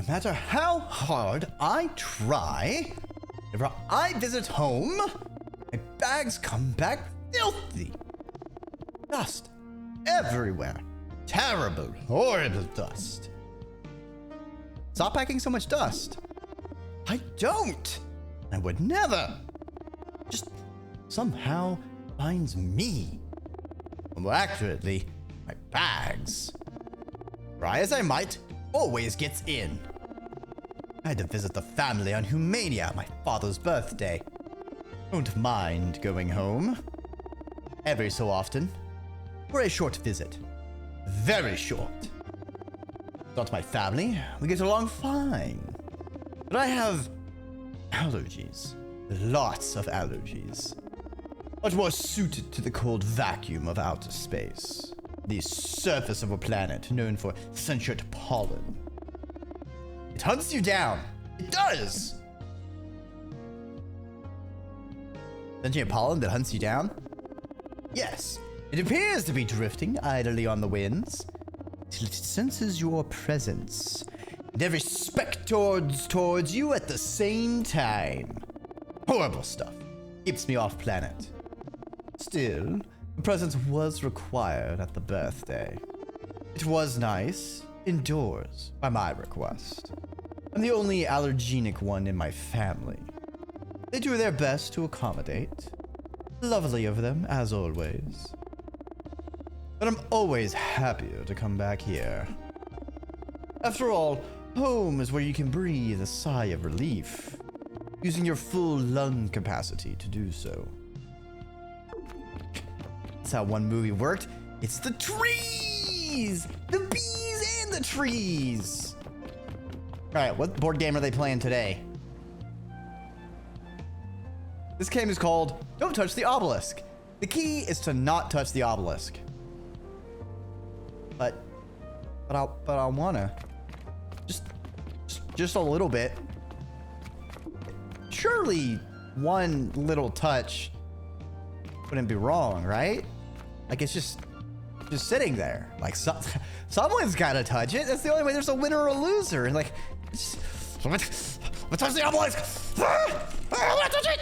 No matter how hard I try, whenever I visit home, my bags come back filthy. Dust everywhere. Terrible, horrible dust. Stop packing so much dust. I don't. I would never. Just somehow finds me. More accurately, my bags. Try as I might, always gets in. I had to visit the family on Humania on my father's birthday. Don't mind going home. Every so often. For a short visit. Very short. Not my family. We get along fine. But I have allergies. Lots of allergies. Much more suited to the cold vacuum of outer space. The surface of a planet known for sentient pollen. It hunts you down. It does! Sentient pollen that hunts you down? Yes. It appears to be drifting idly on the winds, till it senses your presence, and every speck towards you at the same time. Horrible stuff. Keeps me off planet. Still, a presence was required at the birthday. It was nice, indoors, by my request. I'm the only allergenic one in my family. They do their best to accommodate. Lovely of them, as always. But I'm always happier to come back here. After all, home is where you can breathe a sigh of relief, using your full lung capacity to do so. That's how one movie worked. It's the trees! The bees and the trees! Alright, what board game are they playing today? This game is called Don't Touch the Obelisk. The key is to not touch the obelisk. But I wanna. Just a little bit. Surely one little touch wouldn't be wrong, right? Like it's just sitting there. Like someone's gotta touch it. That's the only way there's a winner or a loser. And like, let's touch the obelisk. Let's touch it.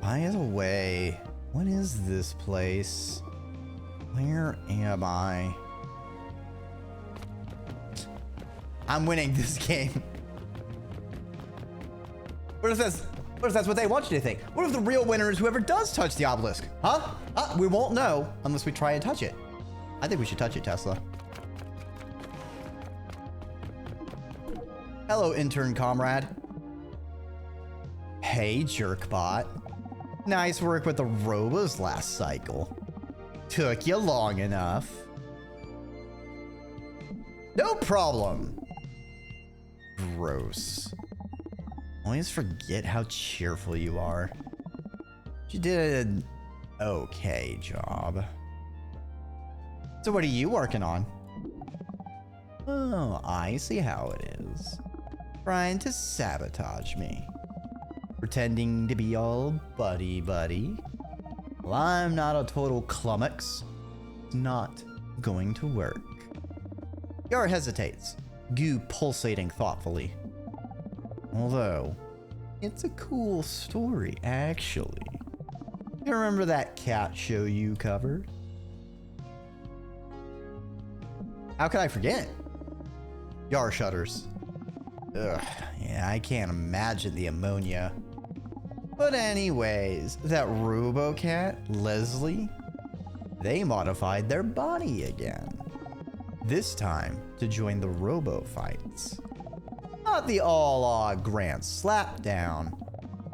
By the way, what is this place? Where am I? I'm winning this game. What if that's what they want you to think? What if the real winner is whoever does touch the obelisk? Huh? We won't know unless we try and touch it. I think we should touch it, Tesla. Hello, intern comrade. Hey, jerkbot. Nice work with the robos last cycle. Took you long enough. No problem. Gross. Always forget how cheerful you are. You did an okay job. So what are you working on? Oh, I see how it is. Trying to sabotage me. Pretending to be all buddy-buddy. Well, I'm not a total clummux. It's not going to work. Yar hesitates, goo pulsating thoughtfully. Although, it's a cool story, actually. You remember that cat show you covered? How could I forget? Yar shudders. Ugh, yeah, I can't imagine the ammonia. But anyways, that RoboCat, Leslie, they modified their body again. This time to join the Robo fights. Not the all-aug grand slapdown,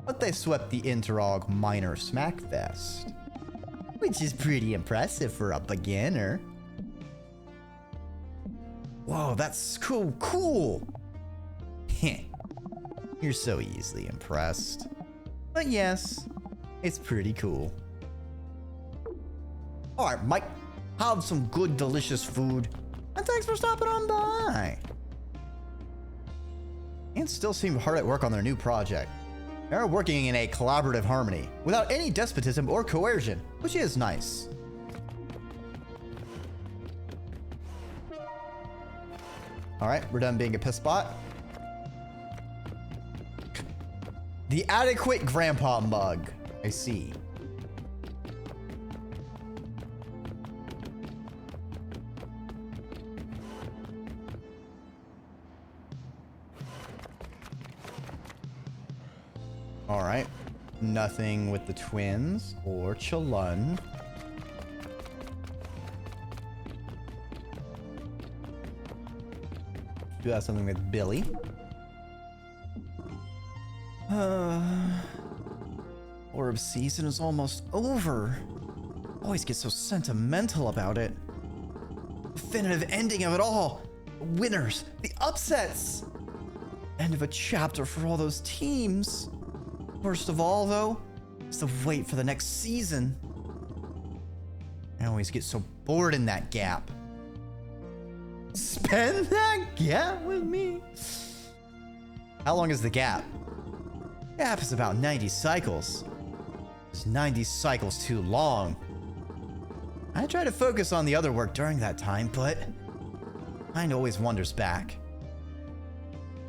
but they swept the Interog minor smackfest. Which is pretty impressive for a beginner. Whoa, that's cool. Heh, you're so easily impressed. But yes, it's pretty cool. Alright, Mike, have some good, delicious food. And thanks for stopping on by. And still seem hard at work on their new project. They're working in a collaborative harmony, without any despotism or coercion, which is nice. All right, we're done being a piss spot. The adequate grandpa mug. I see. All right. Nothing with the twins or Chalun. Do have something with Billy. Orb season is almost over. Always get so sentimental about it. Definitive ending of it all. The winners, the upsets. End of a chapter for all those teams. Worst of all, though, is the wait for the next season. I always get so bored in that gap. Spend that gap with me. How long is the gap? Gap is about 90 cycles. Is 90 cycles too long? I try to focus on the other work during that time, but mind always wanders back.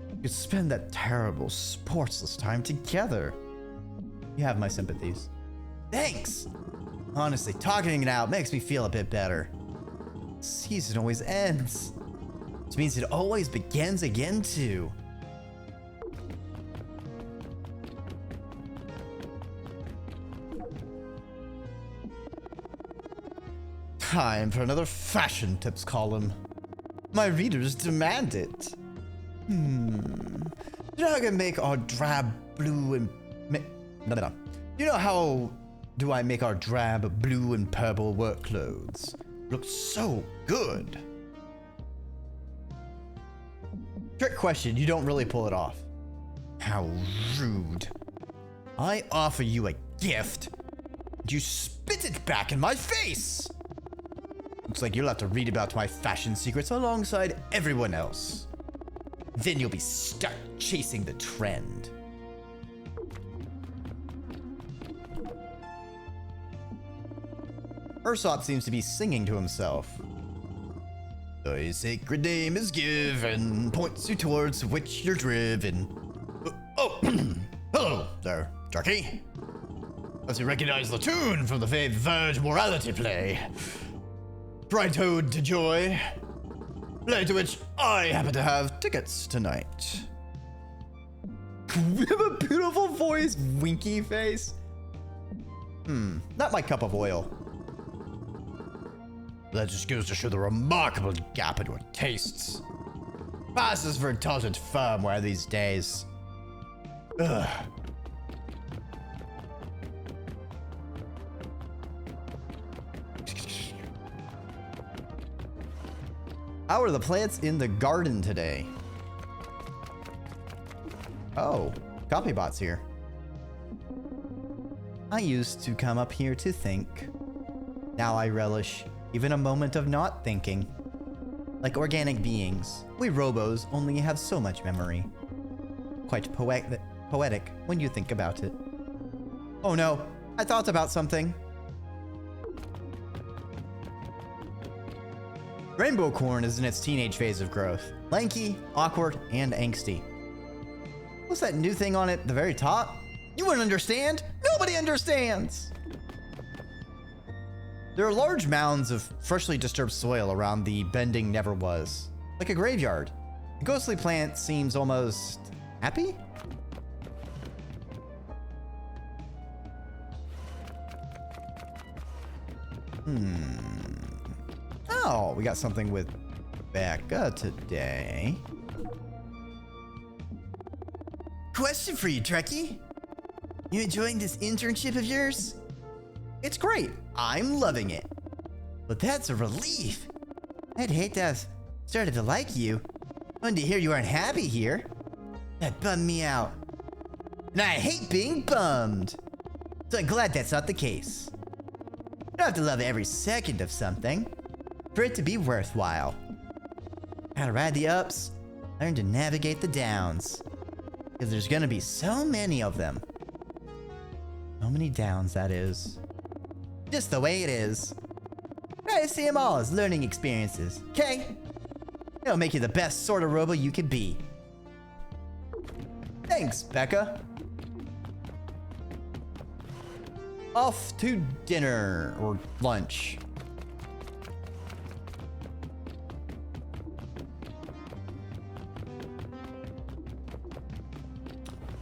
You could spend that terrible, sportsless time together. You have my sympathies. Thanks! Honestly, talking it out makes me feel a bit better. Season always ends. Which means it always begins again, too. Time for another fashion tips column. My readers demand it. How can make our drab blue and no. You know how do I make our drab blue and purple work clothes look so good? Trick question, you don't really pull it off. How rude. I offer you a gift, and you spit it back in my face. Looks like you'll have to read about my fashion secrets alongside everyone else. Then you'll be stuck chasing the trend. Ursop seems to be singing to himself. A sacred name is given, points you towards which you're driven. Oh, hello there, Dreki. Does you recognize the tune from the Faith Verge morality play? Bright Ode to Joy. Play to which I happen to have tickets tonight. We have a beautiful voice, winky face. Not my cup of oil. That just goes to show the remarkable gap in your tastes. Passes for intelligent firmware these days. Ugh. How are the plants in the garden today? Oh, Copybot's here. I used to come up here to think. Now I relish even a moment of not thinking. Like organic beings, we robos only have so much memory. Quite poetic when you think about it. Oh no, I thought about something. Rainbow corn is in its teenage phase of growth. Lanky, awkward, and angsty. What's that new thing on it at the very top? You wouldn't understand! Nobody understands! There are large mounds of freshly disturbed soil around the bending never was. Like a graveyard. The ghostly plant seems almost happy? Oh, we got something with Becca today. Question for you, Dreki. You enjoying this internship of yours? It's great. I'm loving it. But that's a relief. I'd hate to have started to like you, only to hear you aren't happy here. That bummed me out. And I hate being bummed. So I'm glad that's not the case. You don't have to love every second of something for it to be worthwhile. Gotta ride the ups, learn to navigate the downs. Because there's gonna be so many of them. So many downs, that is. Just the way it is. Try to see them all as learning experiences, okay? It'll make you the best sort of robo you could be. Thanks, Becca. Off to dinner or lunch.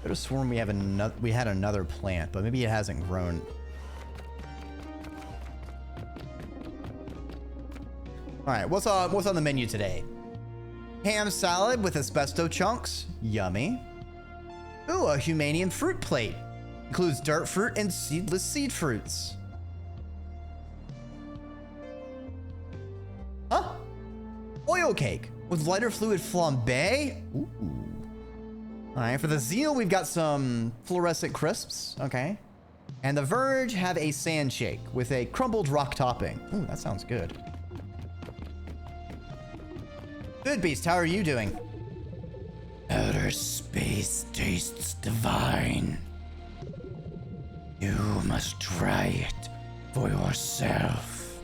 Could have sworn we had another plant, but maybe it hasn't grown. All right, what's on the menu today? Ham salad with asbesto chunks, yummy. Ooh, a Humanian fruit plate. Includes dirt fruit and seedless seed fruits. Huh? Oil cake with lighter fluid flambe. Ooh. All right, for the zeal, we've got some fluorescent crisps. Okay. And the Verge have a sand shake with a crumbled rock topping. Ooh, that sounds good. Good Beast, how are you doing? Outer space tastes divine. You must try it for yourself.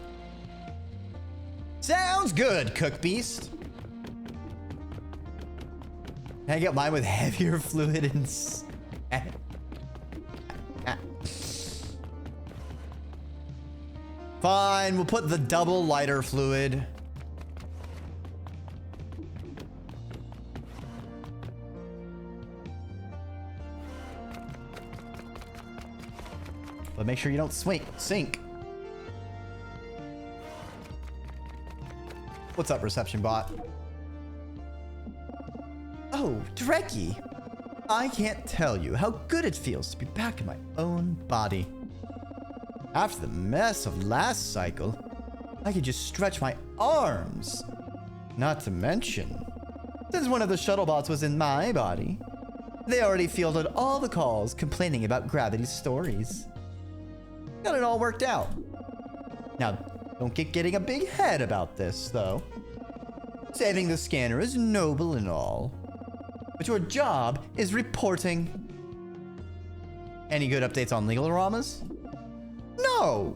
Sounds good, Cook Beast. Can I get mine with heavier fluid and... Fine, we'll put the double lighter fluid. But make sure you don't sink. What's up, reception bot? Oh, Dreki. I can't tell you how good it feels to be back in my own body. After the mess of last cycle, I could just stretch my arms. Not to mention, since one of the shuttle bots was in my body, they already fielded all the calls complaining about Gravity's stories. Got it all worked out. Now, don't get getting a big head about this, though. Saving the scanner is noble and all, but your job is reporting. Any good updates on legal dramas? No!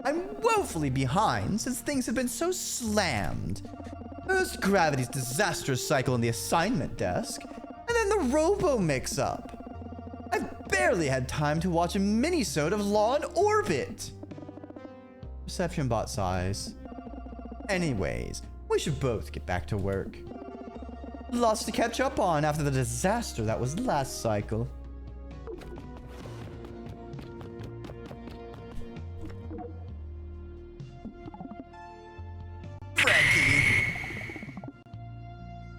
I'm woefully behind since things have been so slammed. First Gravity's disastrous cycle in the assignment desk, and then the robo mix-up. I've barely had time to watch a mini-sode of Law in Orbit. Reception bot size. Anyways, we should both get back to work. Lots to catch up on after the disaster that was last cycle. Dreki!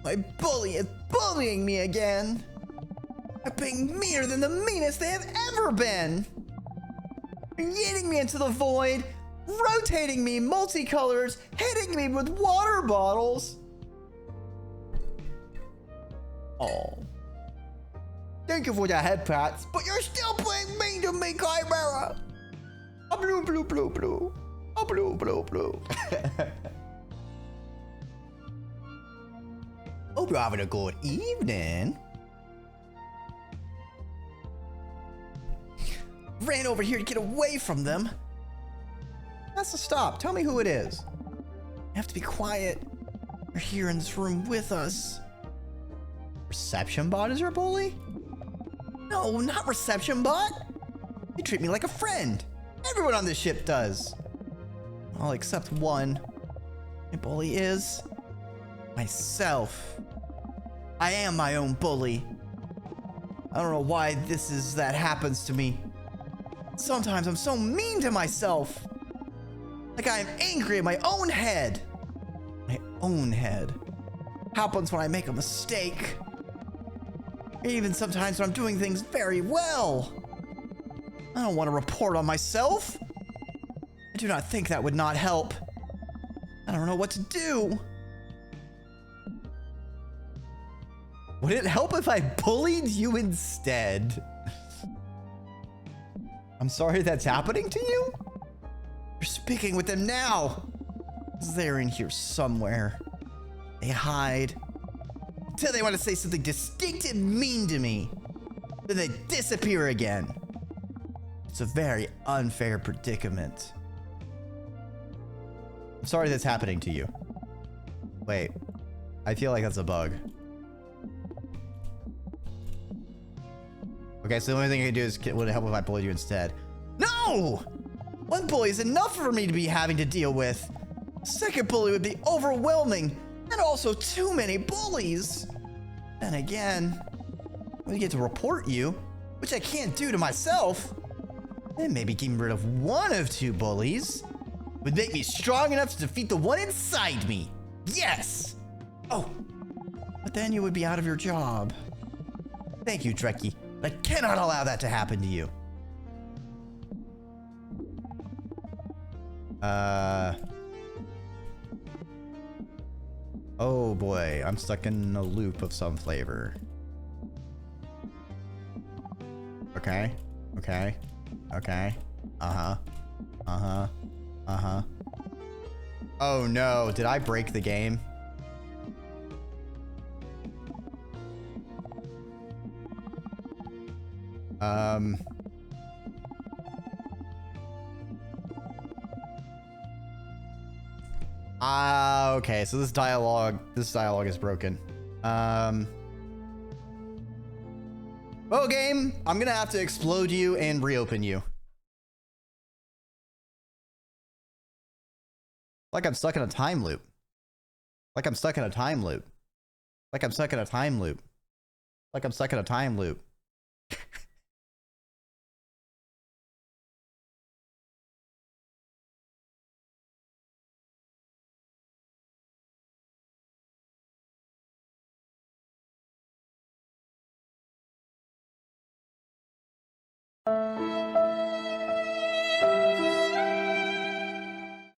My bully is bullying me again. They're being meaner than the meanest they have ever been. They're yeeting me into the void, rotating me multicolors, hitting me with water bottles. Oh. Thank you for the head pats, but you're still being mean to me, Chimera. A blue, blue, blue, blue. A blue, blue, blue. Hope you're having a good evening. Ran over here to get away from them. That's a stop. Tell me who it is. You have to be quiet. You're here in this room with us. Reception bot is your bully? No, not reception bot. You treat me like a friend. Everyone on this ship does. All except one. My bully is myself. I am my own bully. I don't know why that happens to me. Sometimes I'm so mean to myself. Like I am angry at my own head. My own head. Happens when I make a mistake. Even sometimes when I'm doing things very well. I don't want to report on myself. I do not think that would not help. I don't know what to do. Would it help if I bullied you instead? I'm sorry that's happening to you? You're speaking with them now. They're in here somewhere. They hide. Until they want to say something distinct and mean to me. Then they disappear again. It's a very unfair predicament. I'm sorry that's happening to you. Wait, I feel like that's a bug. Okay, so the only thing I can do is would it help if I bullied you instead? No! One bully is enough for me to be having to deal with. Second bully would be overwhelming, and also too many bullies. And again, we get to report you, which I can't do to myself. Then maybe getting rid of one of two bullies would make me strong enough to defeat the one inside me. Yes! Oh, but then you would be out of your job. Thank you, Dreki. I cannot allow that to happen to you. Oh boy, I'm stuck in a loop of some flavor. Okay. Okay. Okay. Uh-huh. Uh-huh. Uh-huh. Oh no, did I break the game? Okay, so this dialogue is broken. Oh, game, I'm gonna have to explode you and reopen you. Like I'm stuck in a time loop. Like I'm stuck in a time loop. Like I'm stuck in a time loop. Like I'm stuck in a time loop.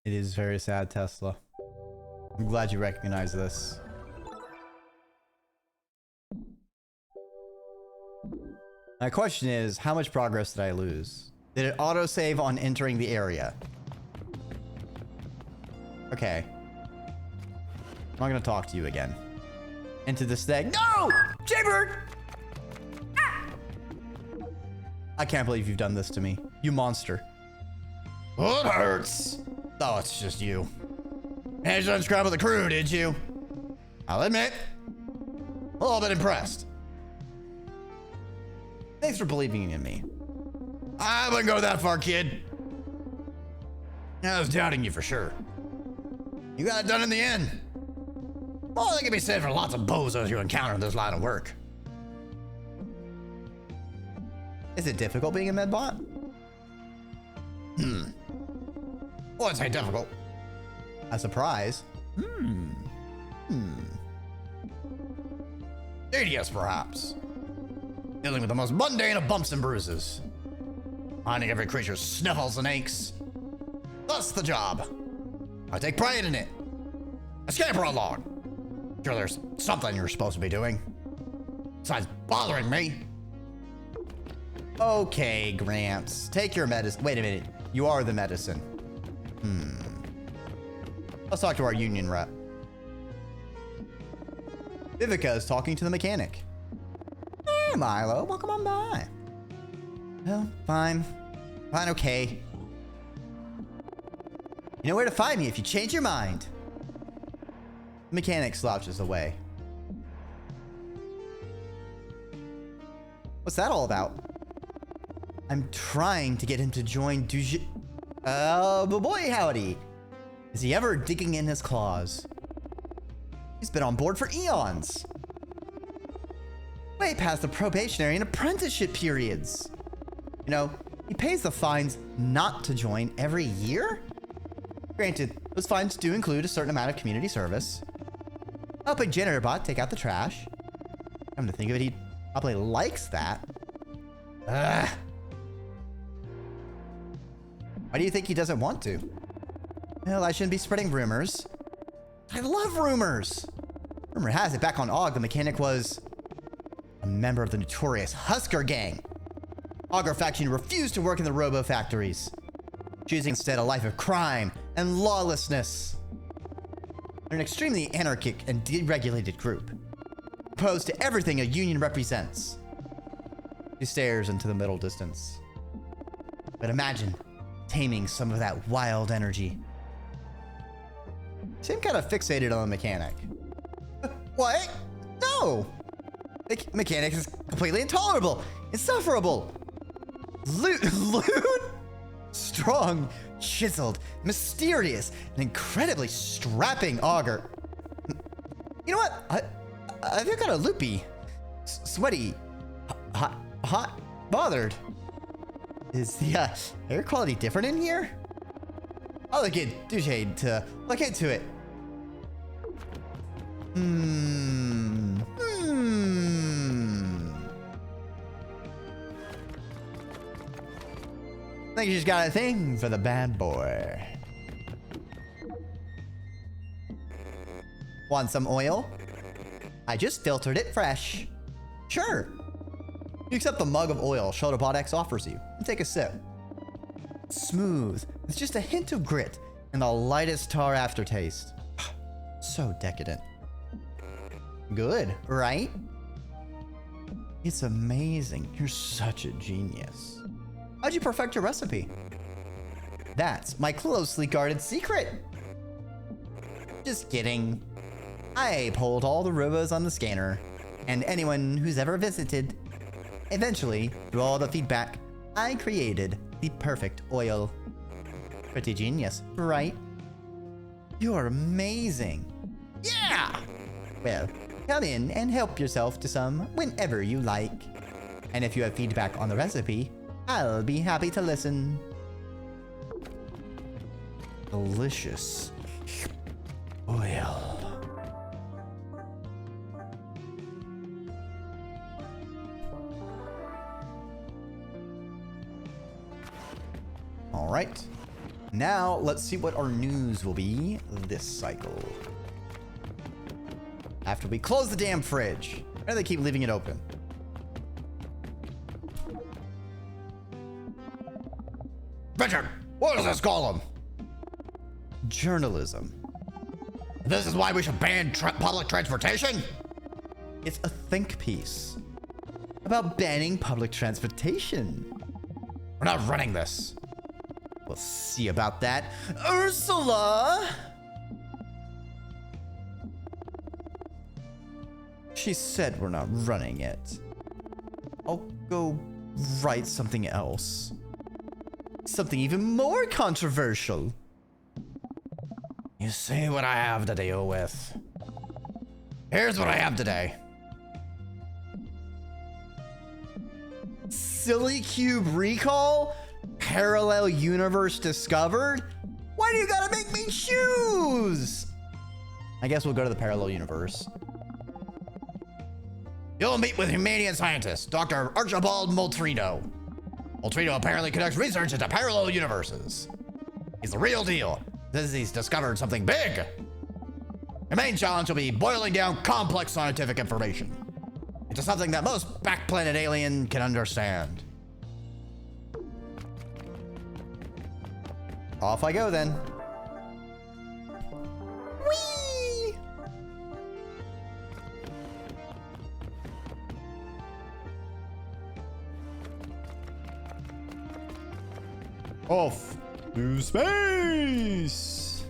It is very sad, Tesla. I'm glad you recognize this. My question is, how much progress did I lose? Did it autosave on entering the area? Okay. I'm not gonna talk to you again. Into this thing. No! Jaybird! Ah! I can't believe you've done this to me. You monster. Oh, it hurts. Oh, it's just you. And you unscramble the crew, did you? I'll admit, a little bit impressed. Thanks for believing in me. I wouldn't go that far, kid. I was doubting you for sure. You got it done in the end. Well, that can be said for lots of bozos you encounter in this line of work. Is it difficult being a medbot? Well, I'd say difficult. A surprise? Tedious, perhaps. Dealing with the most mundane of bumps and bruises. Finding every creature's sniffles and aches. That's the job. I take pride in it. I scamper along. Sure, there's something you're supposed to be doing. Besides bothering me. Okay, Gramps. Take your medicine. Wait a minute. You are the medicine. Let's talk to our union rep. Vivica is talking to the mechanic. Hey, Milo. Welcome on by. Well, fine. Fine, okay. You know where to find me if you change your mind. The mechanic slouches away. What's that all about? I'm trying to get him to join but boy howdy. Is he ever digging in his claws? He's been on board for eons. Way past the probationary and apprenticeship periods. You know, he pays the fines not to join every year? Granted, those fines do include a certain amount of community service. Helping JanitorBot take out the trash. Come to think of it, he probably likes that. Ugh. Why do you think he doesn't want to? Well, I shouldn't be spreading rumors. I love rumors. Rumor has it back on AUG, the mechanic was a member of the notorious Husker Gang. Augur faction refused to work in the robo factories, choosing instead a life of crime and lawlessness. They're an extremely anarchic and deregulated group, opposed to everything a union represents. He stares into the middle distance. But imagine taming some of that wild energy. Seem kind of fixated on the mechanic. What? No! The mechanic is completely intolerable, insufferable. Lewd, strong, chiseled, mysterious, and incredibly strapping auger. You know what? I feel kind of loopy, sweaty, hot, bothered. Is the air quality different in here? I'll look into it. I think she's got a thing for the bad boy. Want some oil? I just filtered it fresh. Sure. You accept the mug of oil Shotobot offers you and take a sip. Smooth, with just a hint of grit and the lightest tar aftertaste. So decadent. Good, right? It's amazing. You're such a genius. How'd you perfect your recipe? That's my closely guarded secret. Just kidding. I pulled all the robos on the scanner, and anyone who's ever visited. Eventually, through all the feedback, I created the perfect oil. Pretty genius, right? You're amazing. Yeah! Well, come in and help yourself to some whenever you like. And if you have feedback on the recipe, I'll be happy to listen. Delicious oil. All right. Now, let's see what our news will be this cycle. After we close the damn fridge. Why do they keep leaving it open? Richard, what does this call them? Journalism. This is why we should ban public transportation? It's a think piece about banning public transportation. We're not running this. We'll see about that. Ursula! She said we're not running it. I'll go write something else. Something even more controversial. You see what I have to deal with. Here's what I have today. Silly Cube recall? Parallel universe discovered? Why do you gotta make me choose? I guess we'll go to the parallel universe. You'll meet with Humanian scientist, Dr. Archibald Moltrino. Moltrino apparently conducts research into parallel universes. He's the real deal. Says he's discovered something big. Your main challenge will be boiling down complex scientific information into something that most back-planet alien can understand. Off I go then. Whee! Off to space!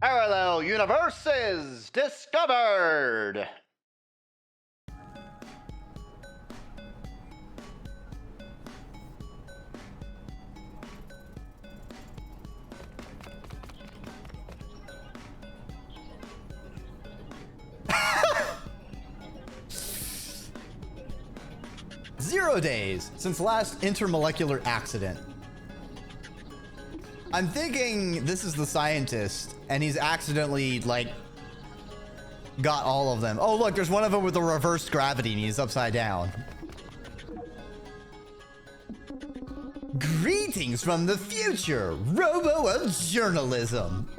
Parallel universes discovered! Zero days since last intermolecular accident. I'm thinking this is the scientist, and he's accidentally, like, got all of them. Oh, look, there's one of them with the reversed gravity, and he's upside down. Greetings from the future, Robo of Journalism.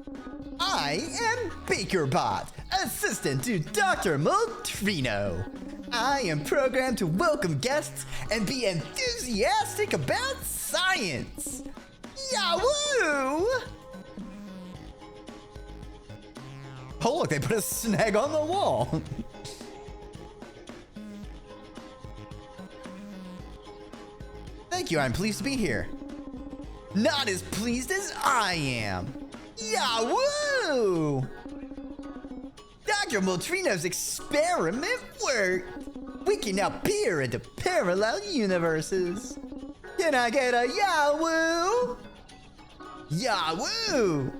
I am BakerBot, assistant to Dr. Moltrino. I am programmed to welcome guests and be enthusiastic about science. Yahoo! Oh, look, they put a snag on the wall. Thank you, I'm pleased to be here. not as pleased as I am. Yahoo! Dr. Moltrino's experiment worked. We can now peer into parallel universes. Can I get a Yahoo? Yahoo!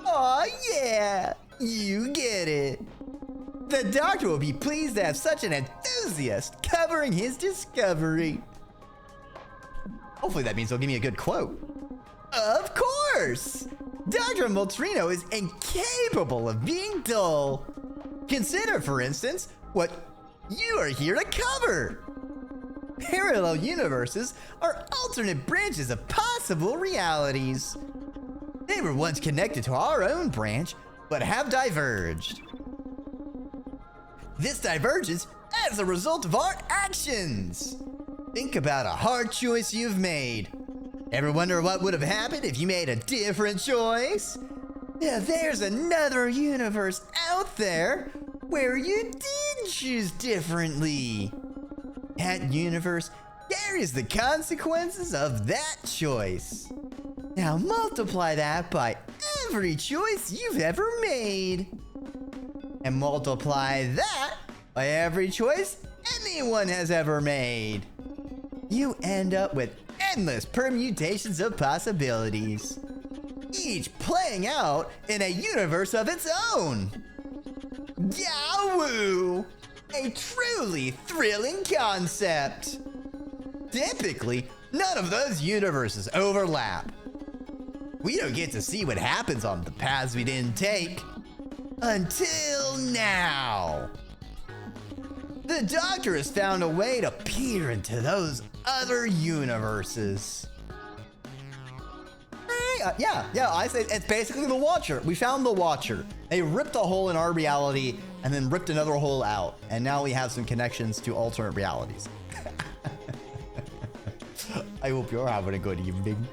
Aw, yeah, you get it. The doctor will be pleased to have such an enthusiast covering his discovery. Hopefully that means he'll give me a good quote. Of course! Dr. Moltrino is incapable of being dull. Consider, for instance, what you are here to cover. Parallel universes are alternate branches of possible realities. They were once connected to our own branch, but have diverged. This divergence as a result of our actions. Think about a hard choice you've made. Ever wonder what would have happened if you made a different choice? Yeah, there's another universe out there where you did choose differently. That universe carries the consequences of that choice. Now multiply that by every choice you've ever made. And multiply that by every choice anyone has ever made. You end up with endless permutations of possibilities, each playing out in a universe of its own. Yahoo! A truly thrilling concept. Typically, none of those universes overlap. We don't get to see what happens on the paths we didn't take. Until now. The Doctor has found a way to peer into those other universes. Yeah, I say it's basically the Watcher. We found the Watcher. They ripped a hole in our reality and then ripped another hole out. And now we have some connections to alternate realities. I hope you're having a good evening.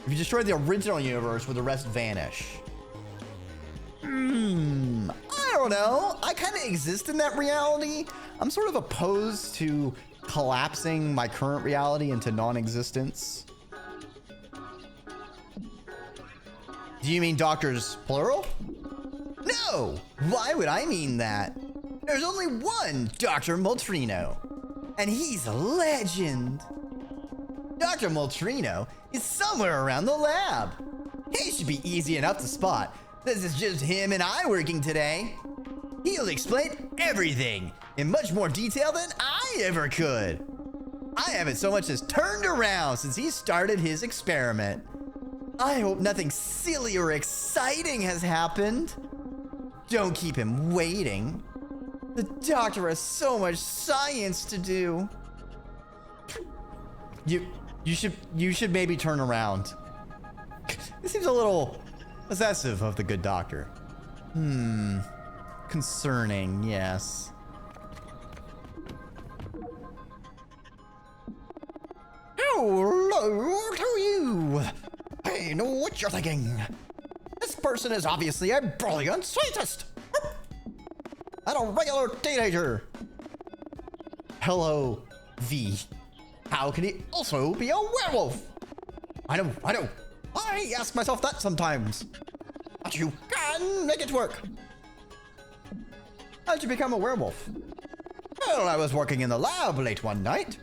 If you destroy the original universe, will the rest vanish? I don't know. I kind of exist in that reality. I'm sort of opposed to collapsing my current reality into non-existence. Do you mean doctors plural? No! Why would I mean that? There's only one Dr. Moltrino, and he's a legend. Dr. Moltrino is somewhere around the lab. He should be easy enough to spot. This is just him and I working today. He'll explain everything in much more detail than I ever could. I haven't so much as turned around since he started his experiment. I hope nothing silly or exciting has happened. Don't keep him waiting. The doctor has so much science to do. You should maybe turn around. This seems a little possessive of the good doctor. Concerning, yes. Hello to you. I know what you're thinking. This person is obviously a brilliant scientist. And a regular teenager. Hello, V. How can he also be a werewolf? I know. I ask myself that sometimes. But you can make it work. How'd you become a werewolf? Well, I was working in the lab late one night.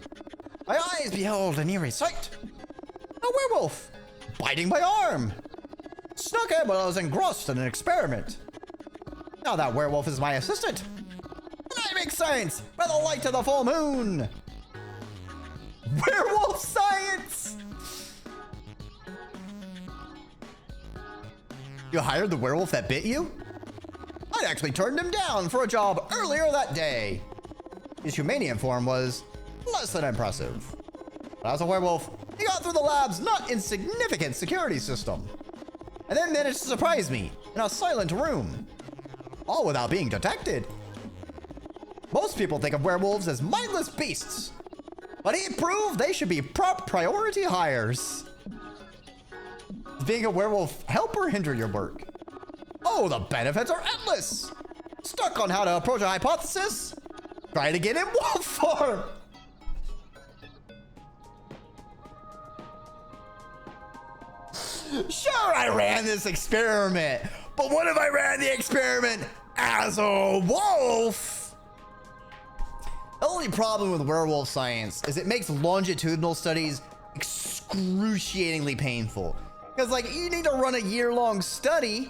My eyes beheld an eerie sight. A werewolf biting my arm. Snuck in while I was engrossed in an experiment. Now that werewolf is my assistant. And I make science by the light of the full moon. Werewolf science! You hired the werewolf that bit you? I'd actually turned him down for a job earlier that day. His humanian form was less than impressive. But as a werewolf, he got through the lab's not insignificant security system. And then managed to surprise me in a silent room. All without being detected. Most people think of werewolves as mindless beasts. But he proved they should be top priority hires. Does being a werewolf help or hinder your work? Oh, the benefits are endless. Stuck on how to approach a hypothesis? Try to get in wolf form. Wolf, Sure, I ran this experiment, but what if I ran the experiment as a wolf? The only problem with werewolf science is it makes longitudinal studies excruciatingly painful. Because, like, you need to run a year-long study.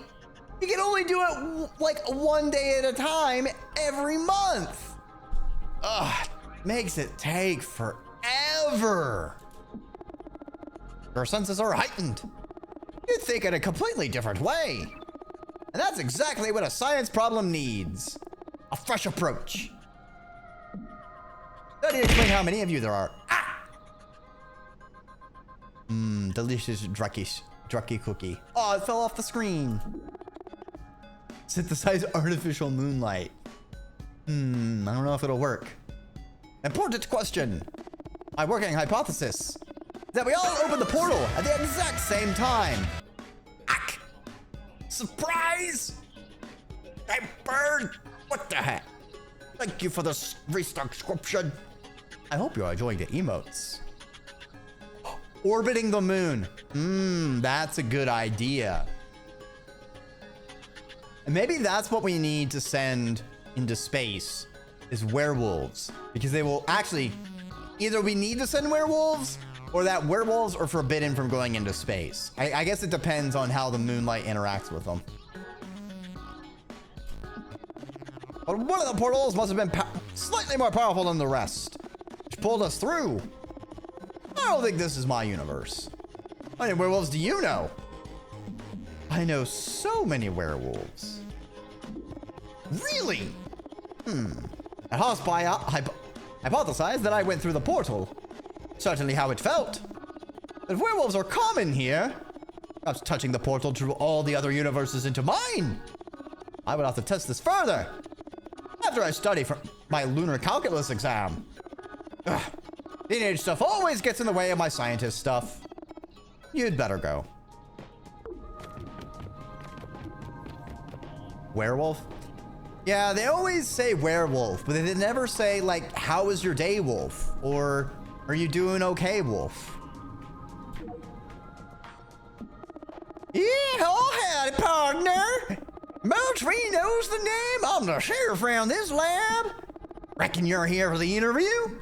You can only do it, like, one day at a time every month. Ugh, makes it take forever. Your senses are heightened. You think in a completely different way. And that's exactly what a science problem needs. A fresh approach. Let me explain how many of you there are. Ah! Delicious Dreki cookie. Oh, it fell off the screen. Synthesize artificial moonlight. I don't know if it'll work. Important question. My working hypothesis is that we all open the portal at the exact same time. Ack! Surprise! Hey, bird! What the heck? Thank you for the resubscription. I hope you're enjoying the emotes. Orbiting the moon. That's a good idea. And maybe that's what we need to send into space is werewolves. Because they will actually, either we need to send werewolves or that werewolves are forbidden from going into space. I guess it depends on how the moonlight interacts with them. But one of the portals must have been slightly more powerful than the rest, which pulled us through. I don't think this is my universe. How many werewolves do you know? I know so many werewolves. Really? I hypothesized that I went through the portal. Certainly how it felt. If werewolves are common here, perhaps touching the portal drew all the other universes into mine. I would have to test this further after I study for my lunar calculus exam. Ugh. Teenage stuff always gets in the way of my scientist stuff. You'd better go. Werewolf? Yeah, they always say werewolf, but they never say, like, how was your day, wolf? Or, are you doing okay, wolf? Yeah, howdy, partner. Moultrie knows the name. I'm the sheriff around this lab. Reckon you're here for the interview?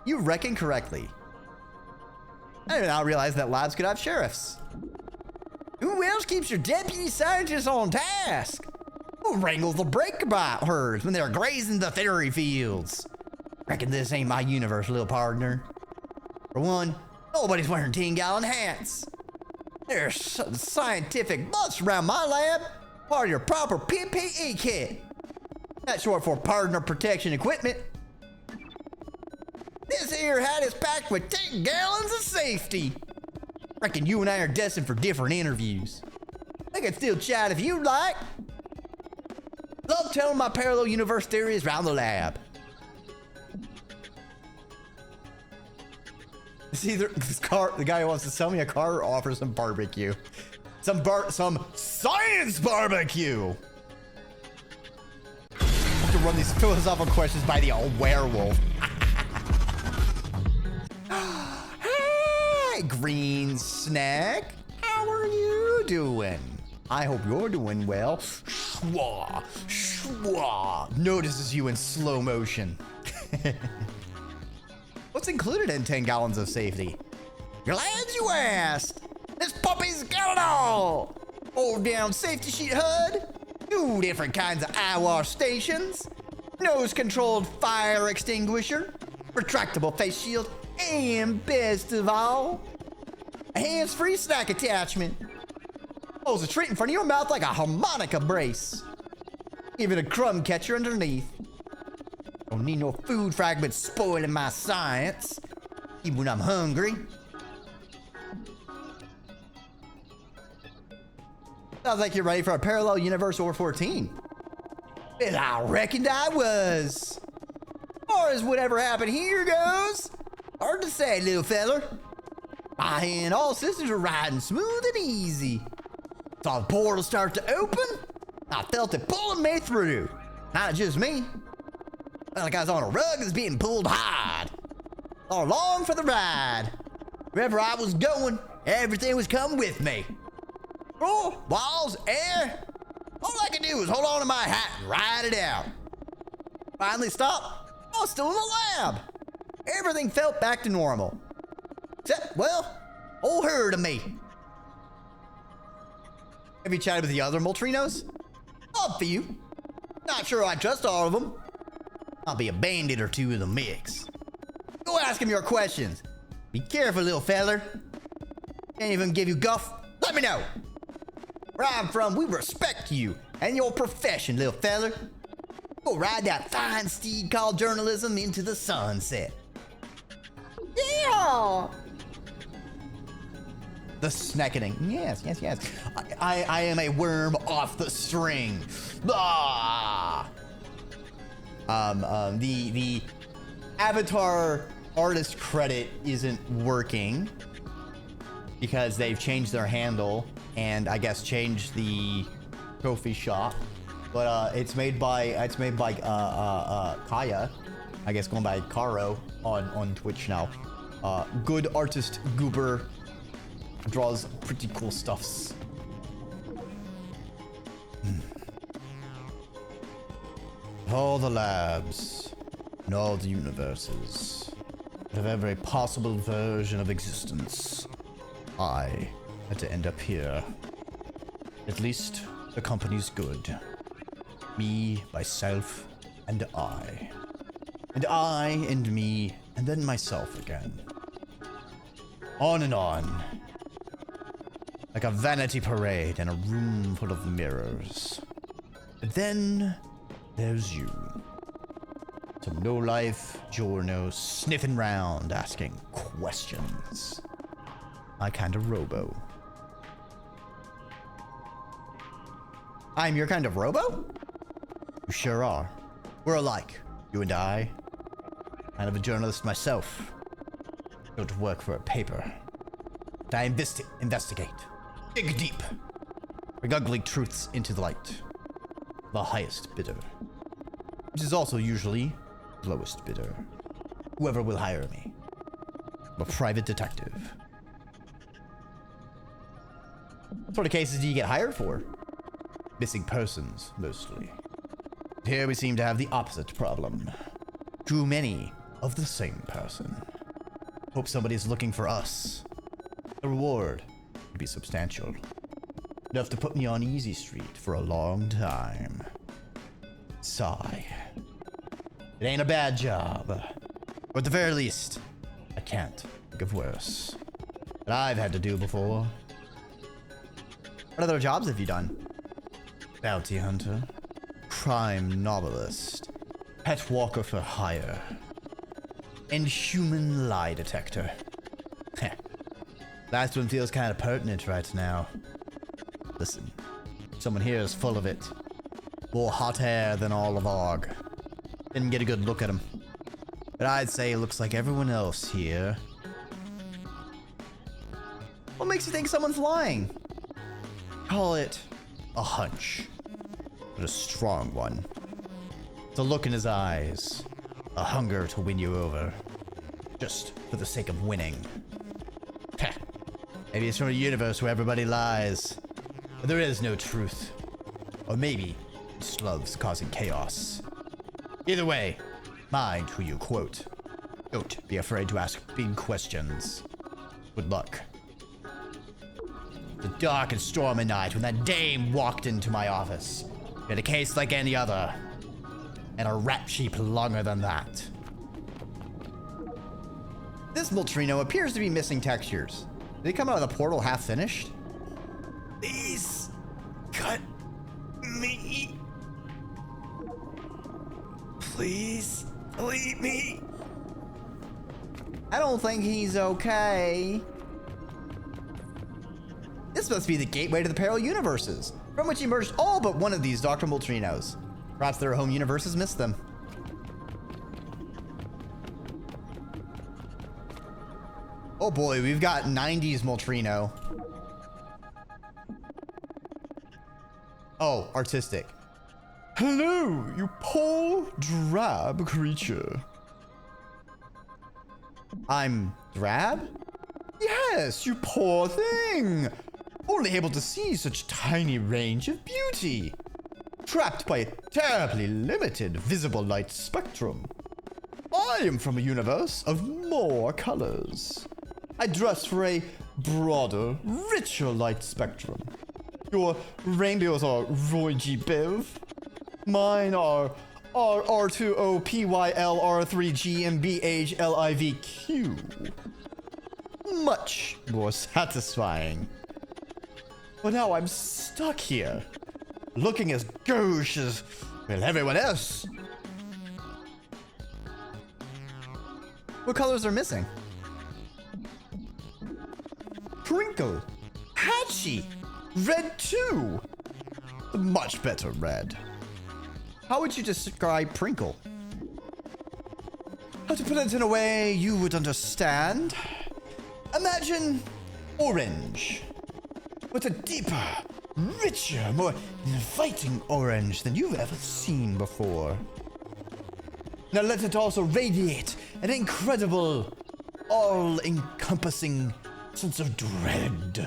You reckon correctly. I did not realize that labs could have sheriffs. Who else keeps your deputy scientists on task? Who wrangles the breakbite herds when they're grazing the theory fields? Reckon this ain't my universe, little partner. For one, nobody's wearing 10-gallon hats. There's scientific butts around my lab, part of your proper PPE kit. That's short for partner protection equipment. This here hat is packed with 10 gallons of safety. Reckon you and I are destined for different interviews. I can still chat if you'd like. Love telling my parallel universe theories around the lab. It's either the guy who wants to sell me a car or offer some barbecue. Some science barbecue. I have to run these philosophical questions by the old werewolf. Hey, green snack. How are you doing? I hope you're doing well. Schwa, schwa. Notices you in slow motion. What's included in 10 gallons of safety? Glad you asked. This puppy's got it all. Fold down safety sheet HUD, 2 different kinds of eye wash stations, nose controlled fire extinguisher, retractable face shield, and best of all, a hands-free snack attachment. Holds a treat in front of your mouth like a harmonica brace. Even a crumb catcher underneath. Don't need no food fragments spoiling my science, even when I'm hungry. Sounds like you're ready for a parallel universe or 14. Well, I reckoned I was. As far as whatever happened here goes, hard to say, little feller. My and all systems were riding smooth and easy. Saw the portal start to open. I felt it pulling me through. Not just me. Felt like I was on a rug that's being pulled hard. All along for the ride. Wherever I was going, everything was coming with me. Floor, walls, air. All I could do was hold on to my hat and ride it out. Finally stopped. I was still in the lab. Everything felt back to normal. Except, well, whole herd of me. Have you chatted with the other Moltrinos? A few. Not sure I trust all of them. I'll be a bandit or two in the mix. Go ask him your questions. Be careful, little feller. Can't even give you guff. Let me know. Where I'm from, we respect you and your profession, little feller. Go ride that fine steed called journalism into the sunset. Yeah. The snackening. Yes. I am a worm off the string. Ah. The avatar artist credit isn't working because they've changed their handle and I guess changed the trophy shop. But it's made by Kaya, I guess going by Karo on Twitch now. Good artist Goober draws pretty cool stuffs. All the labs and all the universes of every possible version of existence, I had to end up here. At least the company's good. Me, myself, and I. And I, and me, and then myself again. On and on. Like a vanity parade in a room full of mirrors. But then there's you. Some no-life Giorno sniffing round asking questions. My kind of robo. I'm your kind of robo? You sure are. We're alike, you and I. Kind of a journalist myself. Go to work for a paper. But I investigate. Dig deep. Bring ugly truths into the light. The highest bidder. Which is also usually the lowest bidder. Whoever will hire me. I'm a private detective. What sort of cases do you get hired for? Missing persons, mostly. Here we seem to have the opposite problem. Too many of the same person. Hope somebody's looking for us. The reward would be substantial. Enough to put me on Easy Street for a long time. Sigh. It ain't a bad job. Or at the very least, I can't think of worse. That I've had to do before. What other jobs have you done? Bounty hunter. Crime novelist. Pet walker for hire. And human lie detector. Heh. Last one feels kind of pertinent right now. Listen, someone here is full of it. More hot air than all of Og. Didn't get a good look at him. But I'd say it looks like everyone else here. What makes you think someone's lying? Call it a hunch. But a strong one. It's a look in his eyes. A hunger to win you over. Just for the sake of winning. Heh. Maybe it's from a universe where everybody lies. But there is no truth. Or maybe it's love's causing chaos. Either way, mind who you quote. Don't be afraid to ask big questions. Good luck. The dark and stormy night when that dame walked into my office. We had a case like any other. And a rap sheet longer than that. This Moltrino appears to be missing textures. Did he come out of the portal half finished? Please, cut me. Please, leave me. I don't think he's okay. This must be the gateway to the parallel universes, from which emerged all but one of these Dr. Moltrinos. Perhaps their home universes missed them. Oh boy, we've got 90s Moltrino. Oh, artistic. Hello, you poor, drab creature. I'm drab? Yeah, Yes, you poor thing. Only able to see such tiny range of beauty. Trapped by a terribly limited visible light spectrum. I am from a universe of more colors. I dress for a broader, richer light spectrum. Your rainbows are Roy G. Biv. Mine are R2OPYLR3GMBHLIVQ. Much more satisfying. But now I'm stuck here, looking as gauche as, well, everyone else. What colors are missing? Crinkle, Hatchy, red too. The much better red. How would you describe Prinkle? How to put it in a way you would understand? Imagine orange, but a deeper, richer, more inviting orange than you've ever seen before. Now let it also radiate an incredible, all-encompassing sense of dread.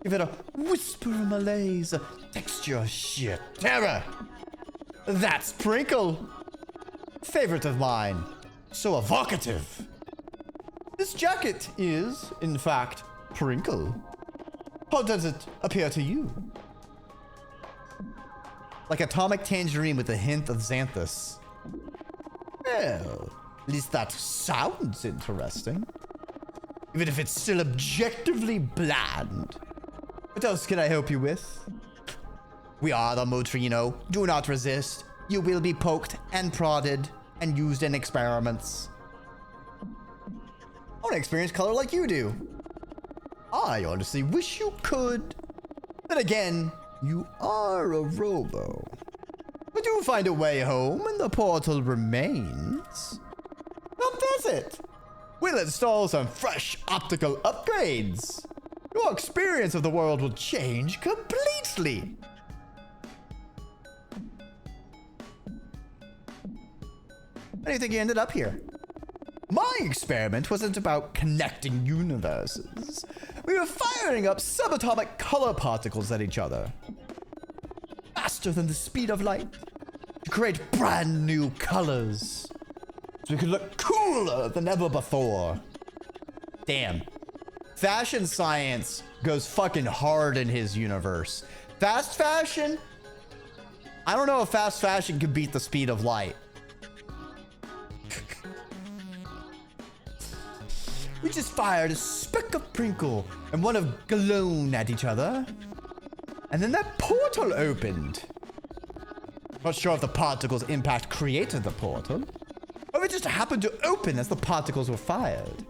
Give it a whisper of malaise, a texture of sheer terror. That's Prinkle. Favorite of mine. So evocative. This jacket is, in fact, Prinkle. How does it appear to you? Like atomic tangerine with a hint of xanthus. Well, at least that sounds interesting. Even if it's still objectively bland. What else can I help you with? We are the Motrino. Do not resist. You will be poked and prodded and used in experiments. I want to experience color like you do. I honestly wish you could. Then again, you are a robo. But do find a way home and the portal remains. Now that's it. We'll install some fresh optical upgrades. Your experience of the world will change completely. How do you think you ended up here? My experiment wasn't about connecting universes. We were firing up subatomic color particles at each other. Faster than the speed of light. To create brand new colors. So we could look cooler than ever before. Damn. Fashion science goes fucking hard in his universe. Fast fashion? I don't know if fast fashion could beat the speed of light. We just fired a speck of Prinkle and one of Galone at each other. And then that portal opened. Not sure if the particles' impact created the portal, or if it just happened to open as the particles were fired.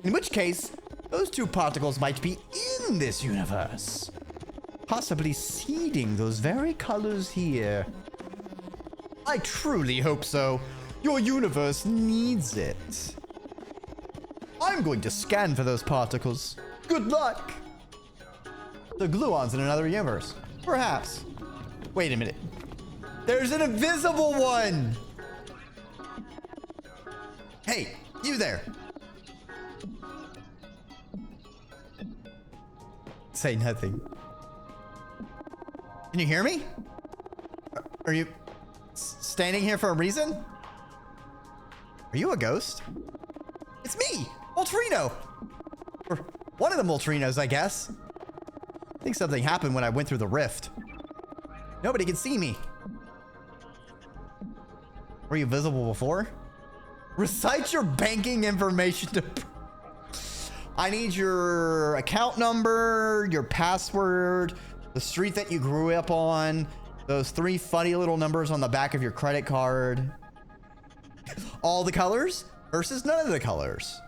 In which case, those two particles might be in this universe. Possibly seeding those very colors here. I truly hope so. Your universe needs it. I'm going to scan for those particles. Good luck! The gluons in another universe. Perhaps. Wait a minute. There's an invisible one! Hey, you there. Say nothing. Can you hear me? Are you standing here for a reason? Are you a ghost? It's me, Moltrino. Or one of the Moltrinos, I guess. I think something happened when I went through the rift. Nobody can see me. Were you visible before? Recite your banking information to... I need your account number, your password, the street that you grew up on, those 3 funny little numbers on the back of your credit card. All the colors versus none of the colors.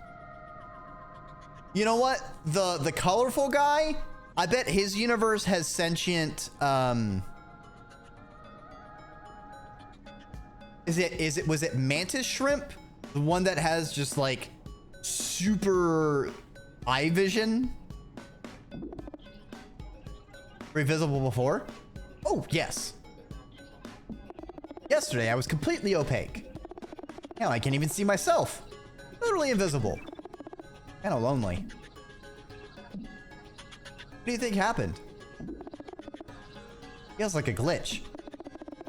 You know what? The colorful guy, I bet his universe has sentient, was it mantis shrimp? The one that has just like super eye vision? Were you visible before? Oh, yes. Yesterday, I was completely opaque. Now I can't even see myself. Literally invisible. Kinda lonely. What do you think happened? Feels like a glitch.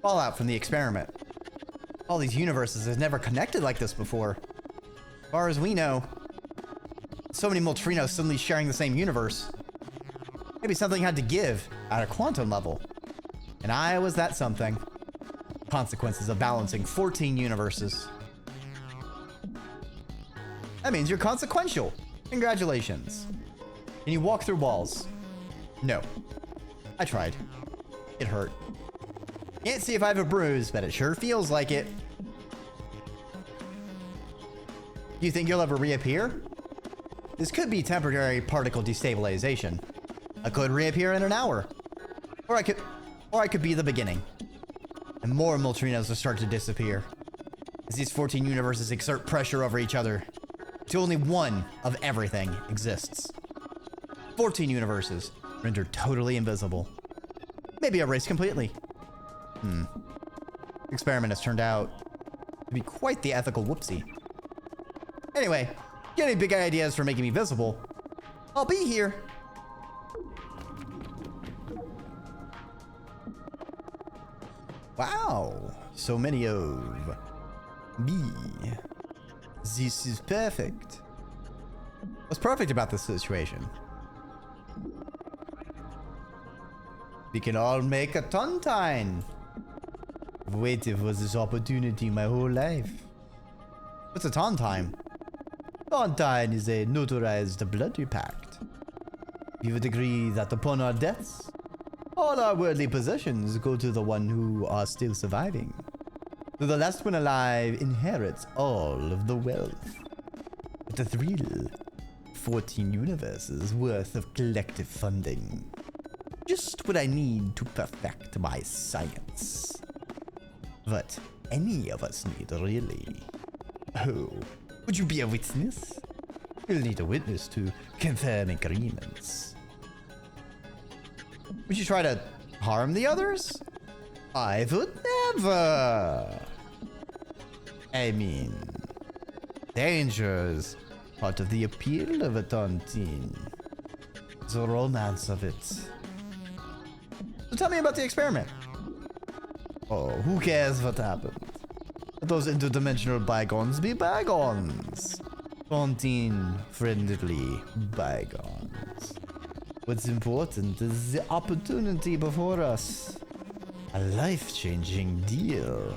Fallout from the experiment. All these universes have never connected like this before. As far as we know, so many Moltrinos suddenly sharing the same universe. Maybe something had to give at a quantum level. And I was that something. Consequences of balancing 14 universes. That means you're consequential. Congratulations. Can you walk through walls? No. I tried. It hurt. Can't see if I have a bruise, but it sure feels like it. Do you think you'll ever reappear? This could be temporary particle destabilization. I could reappear in an hour. Or I could be the beginning. And more Moltrinos will start to disappear. As these 14 universes exert pressure over each other, till only one of everything exists. 14 universes rendered totally invisible. Maybe erased completely. The experiment has turned out to be quite the ethical whoopsie. Anyway, get any big ideas for making me visible? I'll be here. Wow, so many of me. This is perfect. What's perfect about this situation? We can all make a tontine. I've waited for this opportunity my whole life. What's a tontine? Tontine is a notarized blood pact. We would agree that upon our deaths, all our worldly possessions go to the one who are still surviving. So the last one alive inherits all of the wealth. But the thrill, 14 universes worth of collective funding. Just what I need to perfect my science. What any of us need, really. Oh, would you be a witness? You'll need a witness to confirm agreements. Would you try to harm the others? I would never. I mean, danger is part of the appeal of a tontine. The romance of it. So tell me about the experiment. Oh, who cares what happened? Let those interdimensional bygones be bygones. Tontine friendly bygones. What's important is the opportunity before us. A life-changing deal.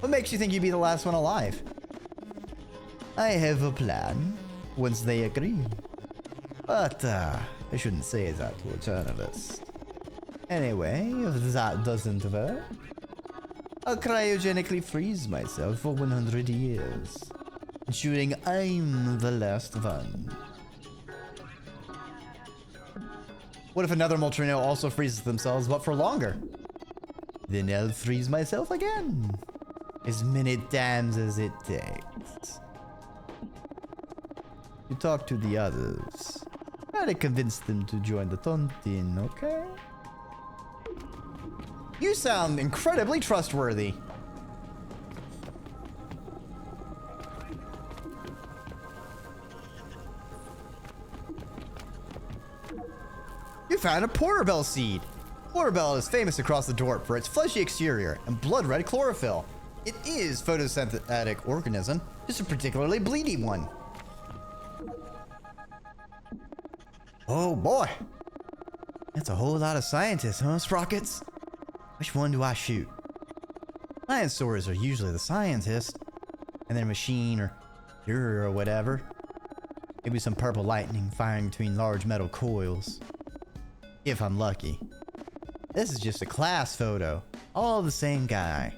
What makes you think you'd be the last one alive? I have a plan, once they agree. But, I shouldn't say that to a journalist. Anyway, if that doesn't work, I'll cryogenically freeze myself for 100 years, ensuring I'm the last one. What if another Moltrino also freezes themselves, but for longer? Then I'll freeze myself again. As many times as it takes. You talk to the others. Try to convince them to join the tontine, okay? You sound incredibly trustworthy. You found a porterbell seed. Porterbell is famous across the dorp for its fleshy exterior and blood-red chlorophyll. It is photosynthetic organism, just a particularly bleedy one. Oh boy. That's a whole lot of scientists, huh, Sprockets? Which one do I shoot? Dinosaurs are usually the scientist, and then a machine or Fury or whatever. Maybe some purple lightning firing between large metal coils. If I'm lucky. This is just a class photo. All the same guy.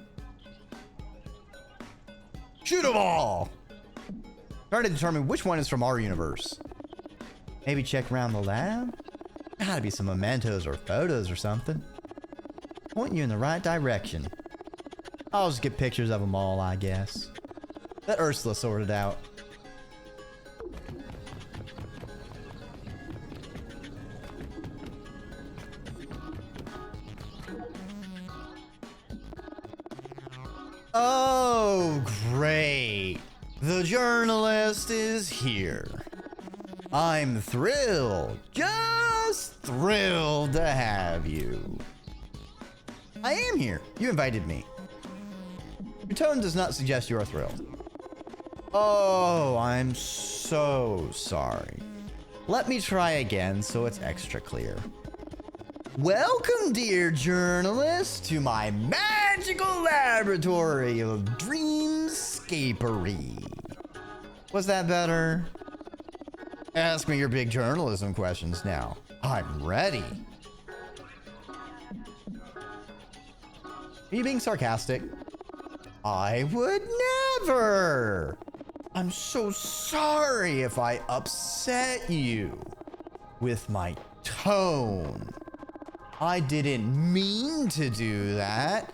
Shoot 'em all! Trying to determine which one is from our universe. Maybe check around the lab? Gotta be some mementos or photos or something. Pointing you in the right direction. I'll just get pictures of them all, I guess. Let Ursula sort it out. Oh, great. The journalist is here. I'm thrilled, just thrilled to have you. I am here. You invited me. Your tone does not suggest you are thrilled. Oh, I'm so sorry. Let me try again so it's extra clear. Welcome, dear journalist, to my magical laboratory of dreamscapery. Was that better? Ask me your big journalism questions now. I'm ready. Are you being sarcastic? I would never. I'm so sorry if I upset you with my tone. I didn't mean to do that.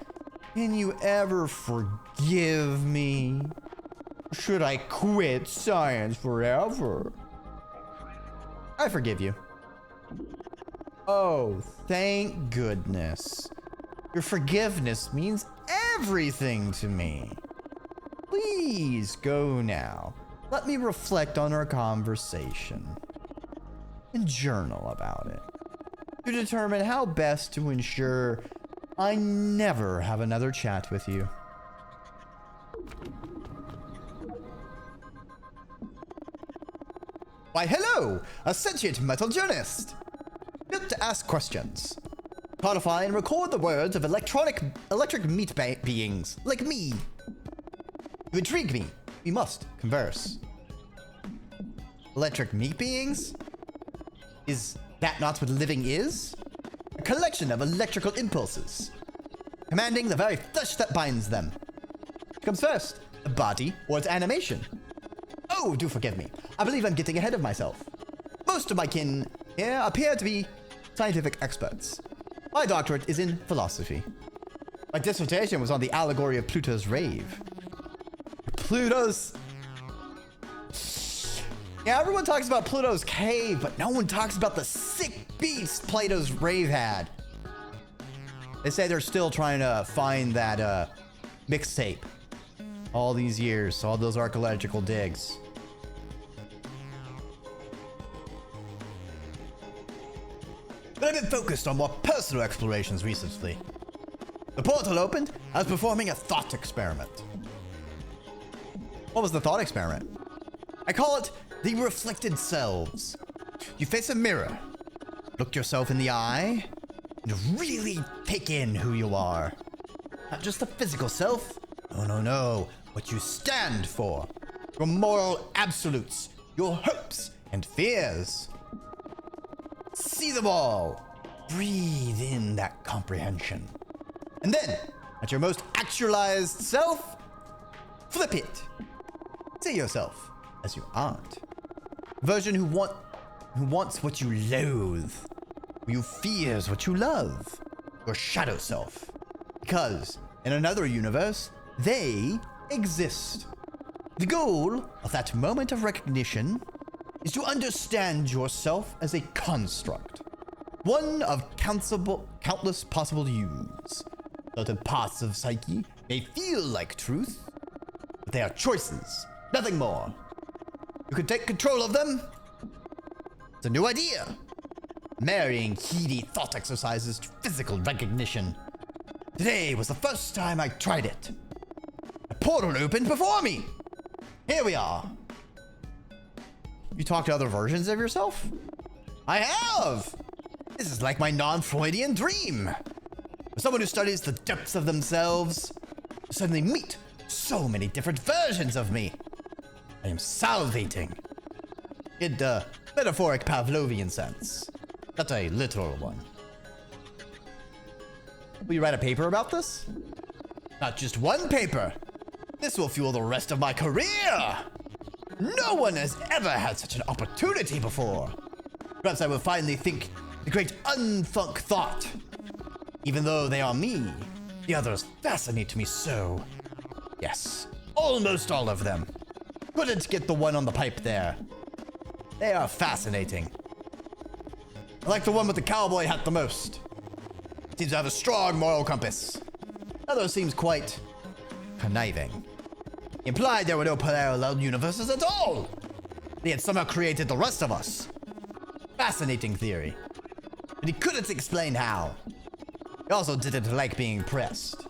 Can you ever forgive me? Should I quit science forever? I forgive you. Oh, thank goodness. Your forgiveness means everything to me. Please go now. Let me reflect on our conversation and journal about it to determine how best to ensure I never have another chat with you. Why, hello, a sentient metal journalist. Built to ask questions. Codify and record the words of electric meat beings like me. You intrigue me. We must converse. Electric meat beings? Is that not what living is? A collection of electrical impulses, commanding the very flesh that binds them. What comes first, the body or its animation? Oh, do forgive me. I believe I'm getting ahead of myself. Most of my kin here appear to be scientific experts. My doctorate is in philosophy. My dissertation was on the allegory of Pluto's rave. Pluto's... Yeah, everyone talks about Pluto's cave, but no one talks about the sick beast Plato's rave had. They say they're still trying to find that mixtape. All these years, all those archaeological digs. But I've been focused on more personal explorations recently. The portal opened, I was performing a thought experiment. What was the thought experiment? I call it the reflected selves. You face a mirror, look yourself in the eye, and really take in who you are. Not just the physical self. No. What you stand for. Your moral absolutes, your hopes and fears. See them all. Breathe in that comprehension. And then, at your most actualized self, flip it. See yourself as you aren't. A version who wants what you loathe, who fears what you love. Your shadow self. Because in another universe, they exist. The goal of that moment of recognition is to understand yourself as a construct. One of countless possible yous. Certain parts of psyche may feel like truth, but they are choices, nothing more. You can take control of them. It's a new idea. Marrying heady thought exercises to physical recognition. Today was the first time I tried it. A portal opened before me. Here we are. You talk to other versions of yourself? I have! This is like my non-Freudian dream. Someone who studies the depths of themselves suddenly meet so many different versions of me. I am salivating. In the metaphoric Pavlovian sense, not a literal one. Will you write a paper about this? Not just one paper. This will fuel the rest of my career. No one has ever had such an opportunity before. Perhaps I will finally think the great unthunk thought. Even though they are me, the others fascinate me so. Yes, almost all of them. Couldn't get the one on the pipe there. They are fascinating. I like the one with the cowboy hat the most. Seems to have a strong moral compass. Other seems quite conniving. He implied there were no parallel universes at all. He had somehow created the rest of us. Fascinating theory. But he couldn't explain how. He also didn't like being pressed.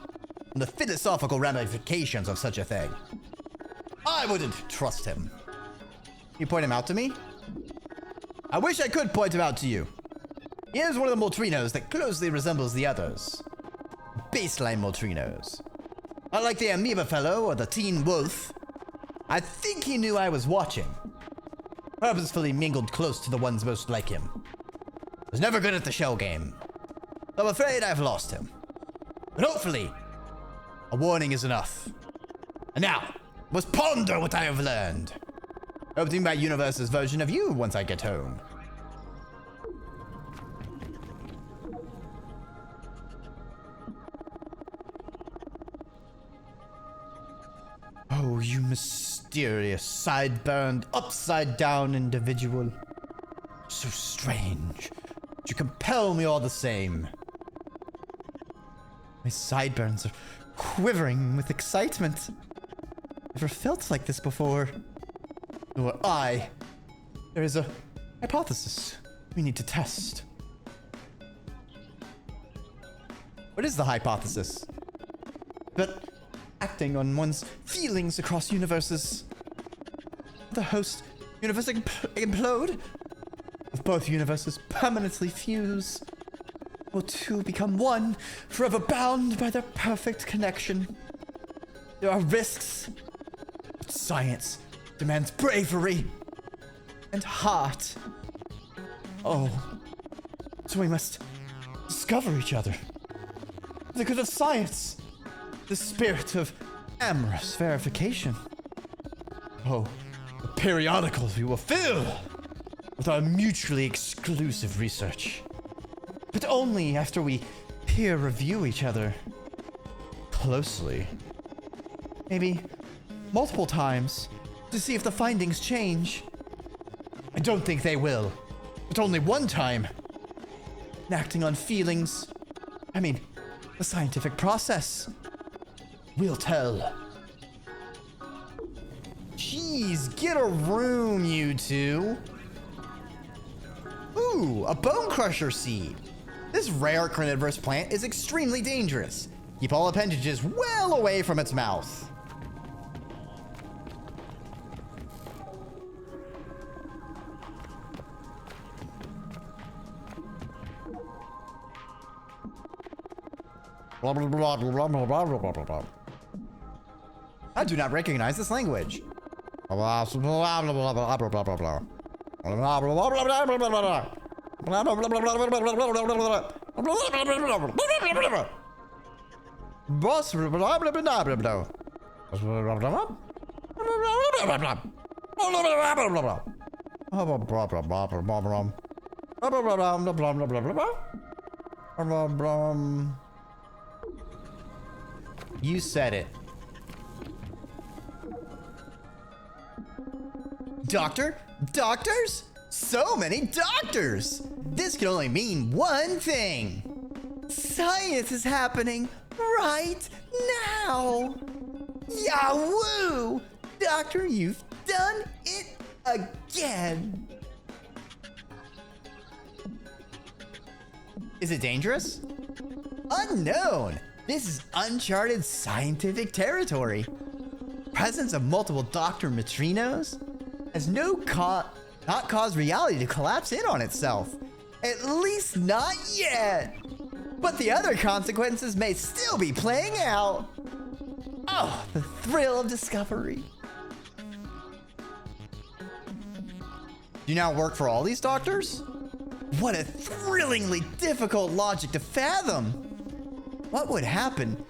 And the philosophical ramifications of such a thing. I wouldn't trust him. Can you point him out to me? I wish I could point him out to you. He is one of the Moltrinos that closely resembles the others. Baseline Moltrinos. Not like the Amoeba Fellow or the Teen Wolf. I think he knew I was watching. Purposefully mingled close to the ones most like him. Was never good at the shell game. I'm afraid I've lost him. But hopefully, a warning is enough. And now, must ponder what I have learned. Opening my universe's version of you once I get home. Oh, you mysterious, sideburned, upside-down individual. So strange. But you compel me all the same. My sideburns are quivering with excitement. Never felt like this before. Nor I. There is a hypothesis we need to test. What is the hypothesis? That acting on one's feelings across universes, the host universe implode? If both universes permanently fuse, will two become one, forever bound by their perfect connection? There are risks, but science demands bravery and heart. Oh, so we must discover each other. For the good of science, the spirit of amorous verification. Oh, the periodicals we will fill with our mutually exclusive research. But only after we peer review each other closely. Maybe multiple times to see if the findings change. I don't think they will, but only one time. And acting on feelings, I mean, the scientific process, will tell. Jeez, get a room, you two. Ooh, a bone crusher seed. This rare carnivorous plant is extremely dangerous. Keep all appendages well away from its mouth. Blah, blah, blah, blah, blah, blah, blah, blah, blah, blah. I do not recognize this language. Blah, blah, blah, blah, blah, blah, blah, blah, blah. Blah, blah, blah, blah, blah, blah, blah, blah. Blah, blah, blah, blah, blah, blah, blah, blah, blah, blah. Boss, blah, blah, blah, blah, blah, blah. You said it. Doctor? Doctors? So many doctors! This can only mean one thing. Science is happening right now. Yahoo! Doctor, you've done it again. Is it dangerous? Unknown. This is uncharted scientific territory. Presence of multiple Dr. Neutrinos has not caused reality to collapse in on itself. At least not yet. But the other consequences may still be playing out. Oh, the thrill of discovery. Do you now work for all these doctors? What a thrillingly difficult logic to fathom. What would happen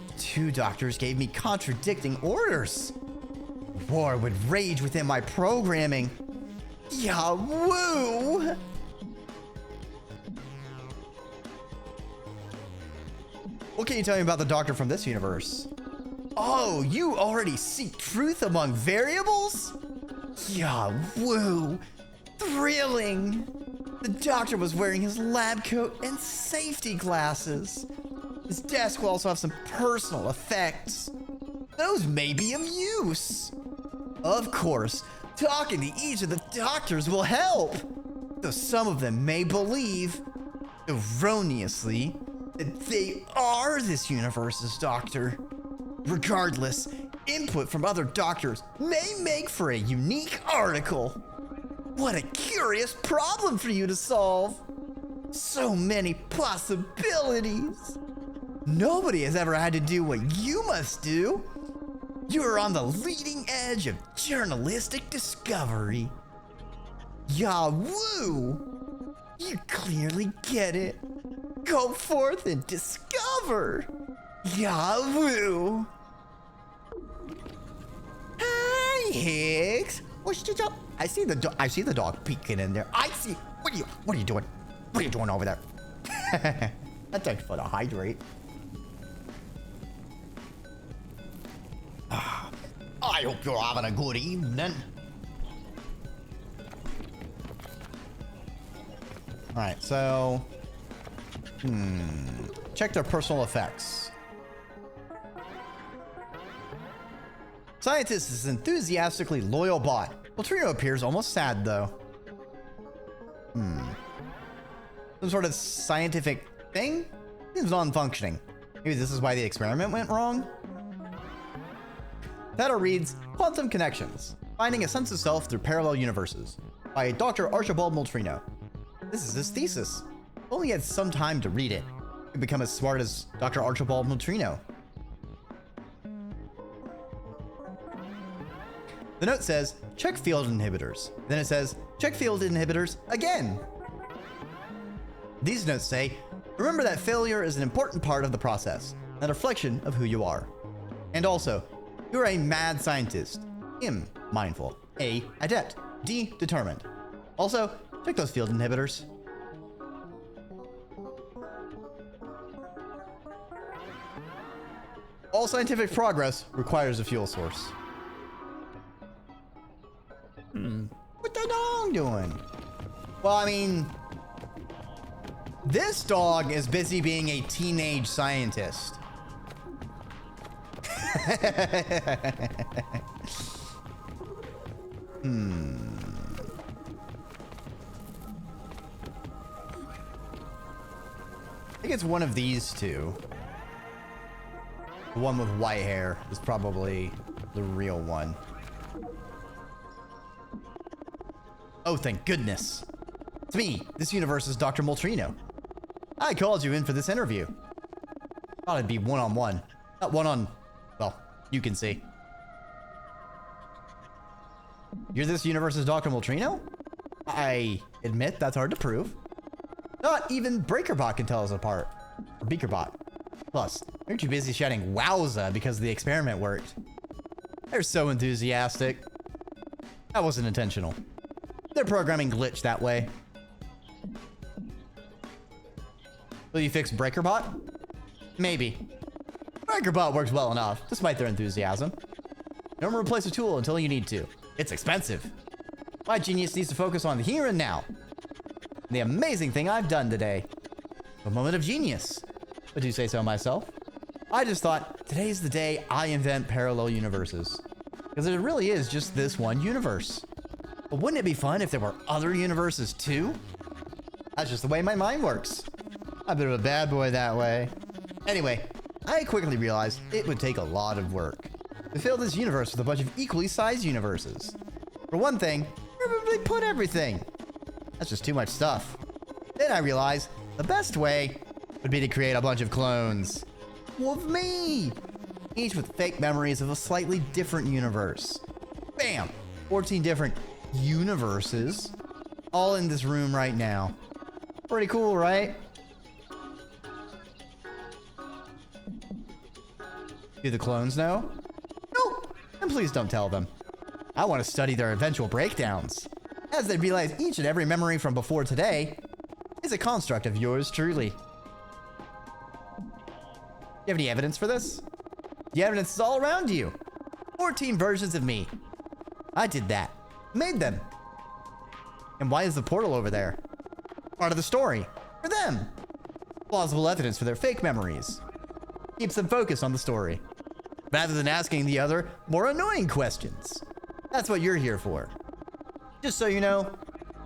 if two doctors gave me contradicting orders? War would rage within my programming. Yahoo! What can you tell me about the doctor from this universe? Oh, you already seek truth among variables? Yahoo! Thrilling! The doctor was wearing his lab coat and safety glasses. His desk will also have some personal effects. those may be of use. Of course, talking to each of the doctors will help, though some of them may believe, erroneously, that they are this universe's doctor. Regardless, input from other doctors may make for a unique article. What a curious problem for you to solve. So many possibilities. Nobody has ever had to do what you must do. You are on the leading edge of journalistic discovery. Yahoo! You clearly get it. Go forth and discover. Yahoo! Hi, Higgs. What's the job? I see the dog peeking in there. I see. What are you doing? What are you doing over there? Thanks for the hydrate. I hope you're having a good evening. Alright, so... check their personal effects. Scientist is enthusiastically loyal bot. Latrino appears almost sad, though. Some sort of scientific thing? Seems non-functioning. Maybe this is why the experiment went wrong? Title reads, Quantum Connections, Finding a Sense of Self Through Parallel Universes, by Dr. Archibald Moltrino. This is his thesis. If only he had some time to read it. He could become as smart as Dr. Archibald Moltrino. The note says, check field inhibitors. Then it says, check field inhibitors again. These notes say, remember that failure is an important part of the process, a reflection of who you are. And also, you're a mad scientist. M, mindful. A, adept. D, determined. Also, check those field inhibitors. All scientific progress requires a fuel source. What the dog doing? Well, I mean, this dog is busy being a teenage scientist. I think it's one of these two. The one with white hair is probably the real one. Oh, thank goodness. It's me, this universe's Dr. Moltrino. I called you in for this interview. Thought it'd be one-on-one. Not one-on... Well, you can see. You're this universe's Dr. Moltrino? I admit that's hard to prove. Not even Breakerbot can tell us apart. Or Beakerbot. Plus, you're too busy shouting wowza because the experiment worked. They're so enthusiastic. That wasn't intentional. Their programming glitched that way. Will you fix Breakerbot? Maybe. Breakerbot works well enough, despite their enthusiasm. Don't replace a tool until you need to. It's expensive. My genius needs to focus on the here and now. The amazing thing I've done today. A moment of genius. Would you say so myself? I just thought, today's the day I invent parallel universes. Because it really is just this one universe. But wouldn't it be fun if there were other universes too? That's just the way my mind works. I'm a bit of a bad boy that way. Anyway, I quickly realized it would take a lot of work to fill this universe with a bunch of equally sized universes. For one thing, where would they put everything? That's just too much stuff. Then I realized the best way would be to create a bunch of clones. Of me! Each with fake memories of a slightly different universe. Bam! 14 different universes. All in this room right now. Pretty cool, right? Do the clones know? Nope. And please don't tell them. I want to study their eventual breakdowns, as they realize each and every memory from before today is a construct of yours truly. You have any evidence for this? The evidence is all around you. 14 versions of me. I did that. Made them. And why is the portal over there? Part of the story. For them. Plausible evidence for their fake memories. Keeps them focused on the story. rather than asking the other, more annoying questions. That's what you're here for. Just so you know,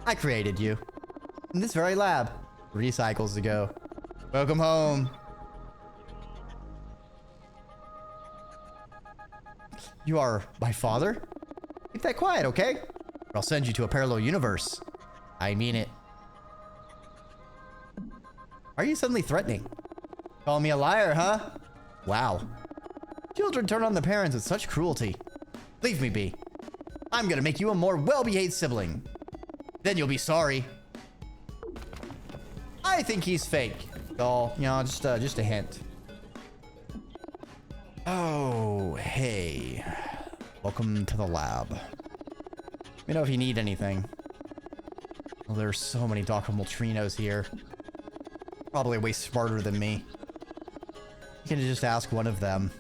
I created you. In this very lab, 3 cycles ago. Welcome home. You are my father? Keep that quiet, okay? Or I'll send you to a parallel universe. I mean it. Are you suddenly threatening? Call me a liar, huh? Wow. Children turn on their parents with such cruelty. Leave me be. I'm gonna make you a more well-behaved sibling. Then you'll be sorry. I think he's fake. Doll, you know, just a hint. Oh, hey. Welcome to the lab. Let me know if you need anything. Well, there's so many Dr. Moltrinos here. Probably way smarter than me. You can just ask one of them.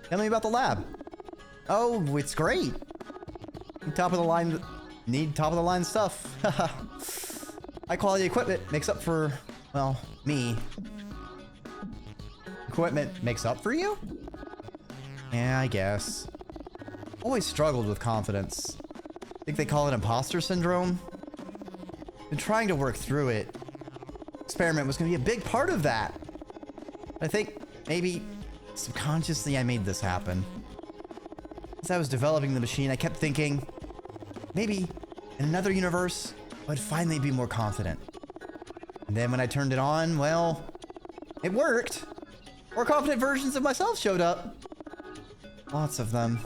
Tell me about the lab. Oh, it's great. Need top of the line stuff. High quality equipment makes up for, well, me. Equipment makes up for you? Yeah, I guess. Always struggled with confidence. Think they call it imposter syndrome? Been trying to work through it. Experiment was gonna be a big part of that. I think maybe subconsciously I made this happen. As I was developing the machine, I kept thinking, maybe in another universe, I would finally be more confident. And then when I turned it on, well, it worked. More confident versions of myself showed up. Lots of them.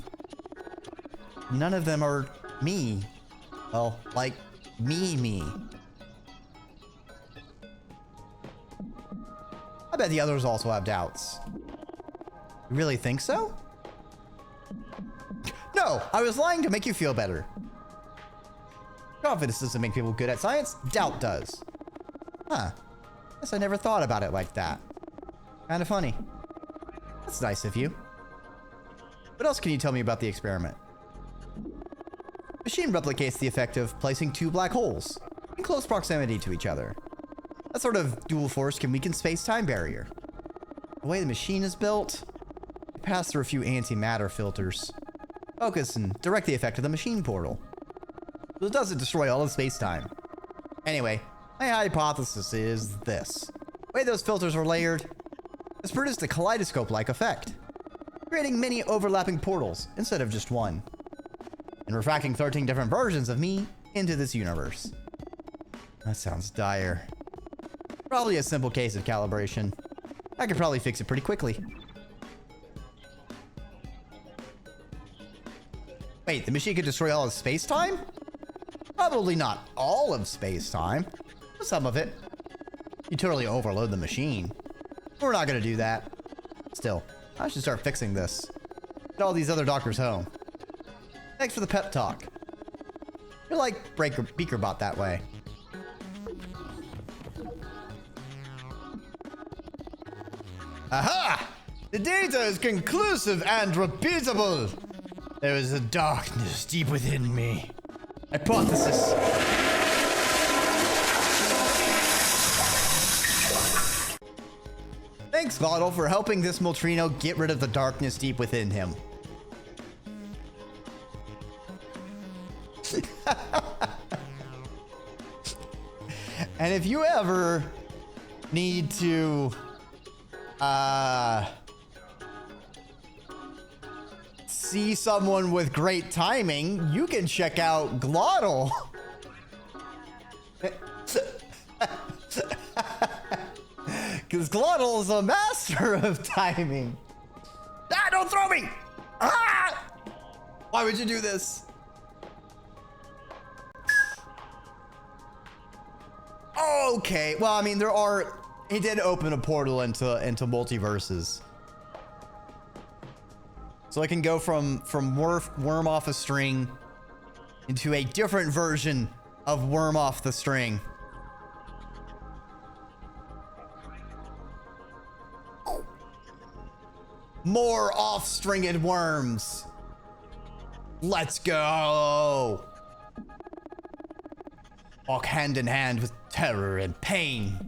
None of them are me. Well, like, me. I bet the others also have doubts. You really think so? No, I was lying to make you feel better. Confidence doesn't make people good at science. Doubt does. Huh. Guess I never thought about it like that. Kinda funny. That's nice of you. What else can you tell me about the experiment? Machine replicates the effect of placing 2 black holes in close proximity to each other. That sort of dual force can weaken space-time barrier. The way the machine is built, it passed through a few antimatter filters. Focus and direct the effect of the machine portal. So it doesn't destroy all of space-time. Anyway, my hypothesis is this. The way those filters are layered has produced a kaleidoscope-like effect, creating many overlapping portals instead of just one, and refracting 13 different versions of me into this universe. That sounds dire. Probably a simple case of calibration. I could probably fix it pretty quickly. Wait, the machine could destroy all of space-time? Probably not all of space-time, but some of it. You totally overload the machine. We're not gonna do that. Still, I should start fixing this. Get all these other doctors home. Thanks for the pep talk. You're like Beakerbot that way. Aha! The data is conclusive and repeatable. There is a darkness deep within me. Hypothesis. Thanks, Vaudel, for helping this Moltrino get rid of the darkness deep within him. And if you ever need to see someone with great timing, you can check out Glottal. Because Glottal is a master of timing. Ah, don't throw me! Ah! Why would you do this? Okay, well, I mean, he did open a portal into multiverses. So I can go from worm off a string into a different version of worm off the string. More off-stringed worms. Let's go. Walk hand in hand with terror and pain.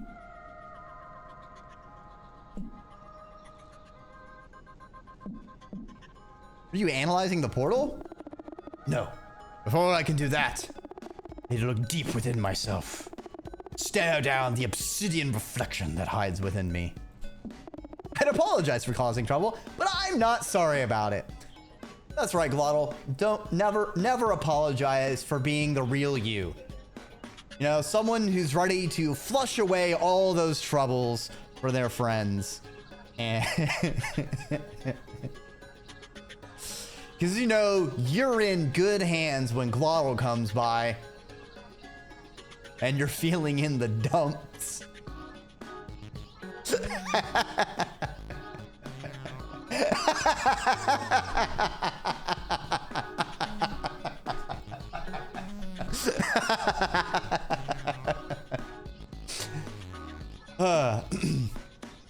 Are you analyzing the portal? No. Before I can do that, I need to look deep within myself. Stare down the obsidian reflection that hides within me. I'd apologize for causing trouble, but I'm not sorry about it. That's right, Glottal. Never apologize for being the real you. You know, someone who's ready to flush away all those troubles for their friends. And because, you know, you're in good hands when Glottal comes by and you're feeling in the dumps.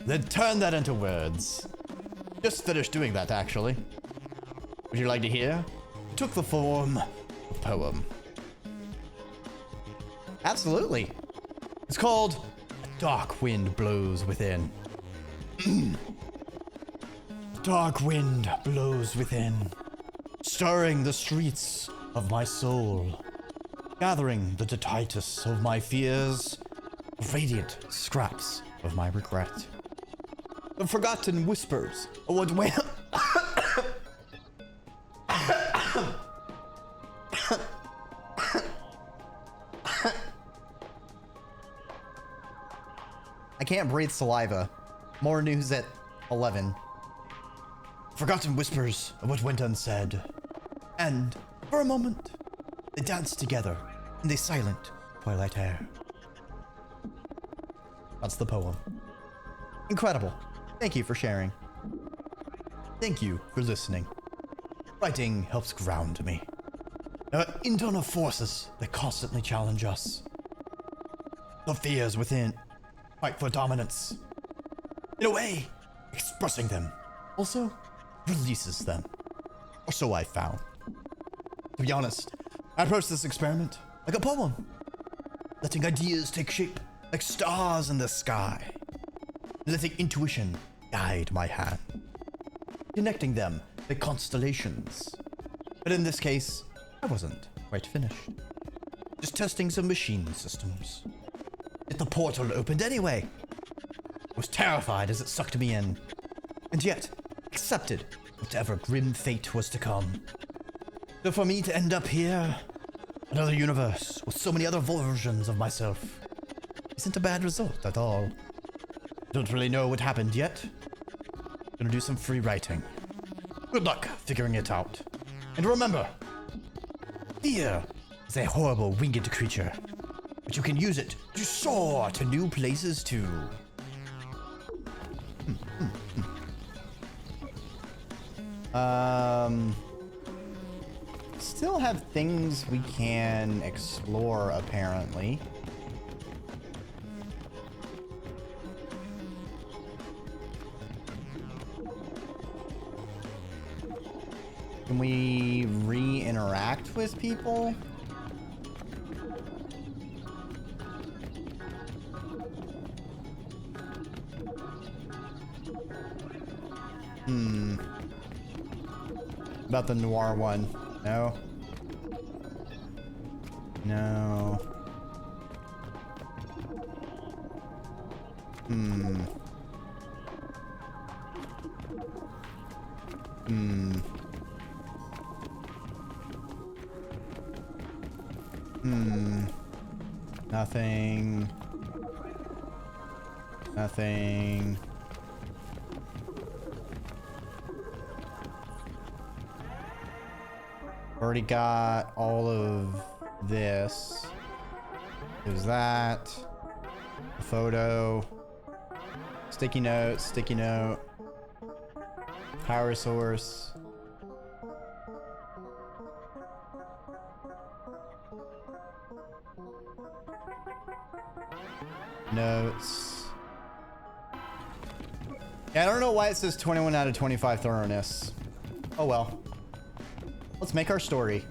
Then turn that into words. Just finished doing that, actually. Would you like to hear? It took the form of a poem. Absolutely. It's called Dark Wind Blows Within. Dark wind blows within, stirring the streets of my soul, gathering the detritus of my fears, radiant scraps of my regret. The forgotten whispers of what went. I can't breathe saliva. More news at 11. Forgotten whispers of what went unsaid. And, for a moment, they danced together in the silent twilight air. That's the poem. Incredible. Thank you for sharing. Thank you for listening. Writing helps ground me. There are internal forces that constantly challenge us. The fears within fight for dominance. In a way, expressing them also releases them. Or so I found. To be honest, I approach this experiment like a poem, letting ideas take shape like stars in the sky, letting intuition guide my hand, connecting them like constellations. But in this case, I wasn't quite finished. Just testing some machine systems. Yet the portal opened anyway. I was terrified as it sucked me in, and yet accepted whatever grim fate was to come. So for me to end up here, another universe with so many other versions of myself, isn't a bad result at all. Don't really know what happened yet. Gonna do some free writing. Good luck figuring it out. And remember, fear is a horrible winged creature, but you can use it to soar to new places too. Still have things we can explore, apparently. Can we re-interact with people? About the noir one. No. No. Nothing. Nothing. Already got all of this. There's that. A photo. Sticky note, sticky note. Power source. Notes. Yeah, I don't know why it says 21 out of 25 thoroughness. Oh well. Let's make our story.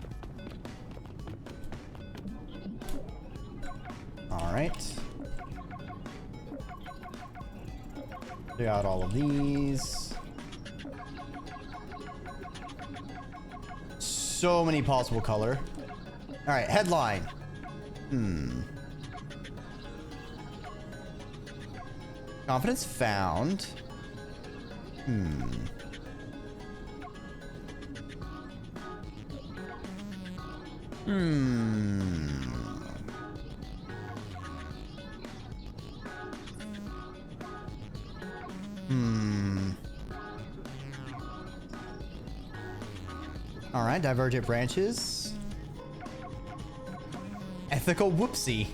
All right. Clear out all of these. so many possible color. All right, headline. Confidence found. All right, divergent branches. Ethical whoopsie.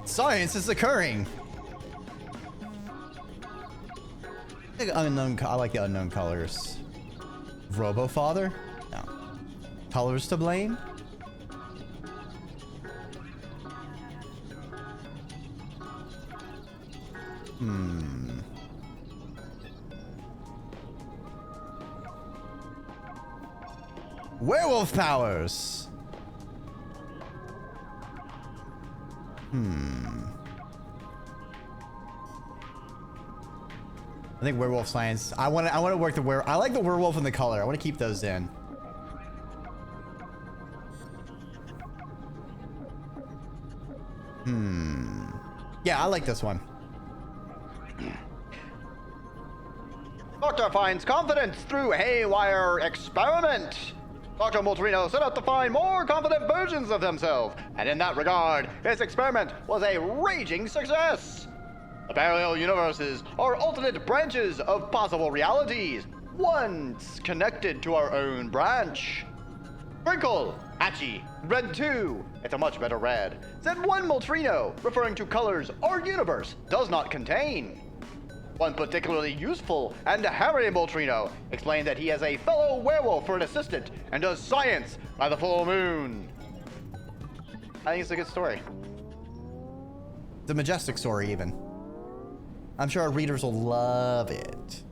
Science is occurring. I like the unknown colors. Robo father? No. Colors to blame? Werewolf powers. I think werewolf science. I want to work the I like the werewolf and the color. I want to keep those in. Yeah, I like this one. Doctor finds confidence through haywire experiment. Dr. Molterino set out to find more confident versions of himself, and in that regard, his experiment was a raging success. The parallel universes are alternate branches of possible realities, once connected to our own branch. Sprinkle, Hatchy, red 2, it's a much better red, said one Molterino, referring to colors our universe does not contain. One particularly useful and hairy Molterino explained that he has a fellow werewolf for an assistant and does science by the full moon. I think it's a good story. The majestic story, even. I'm sure our readers will love it.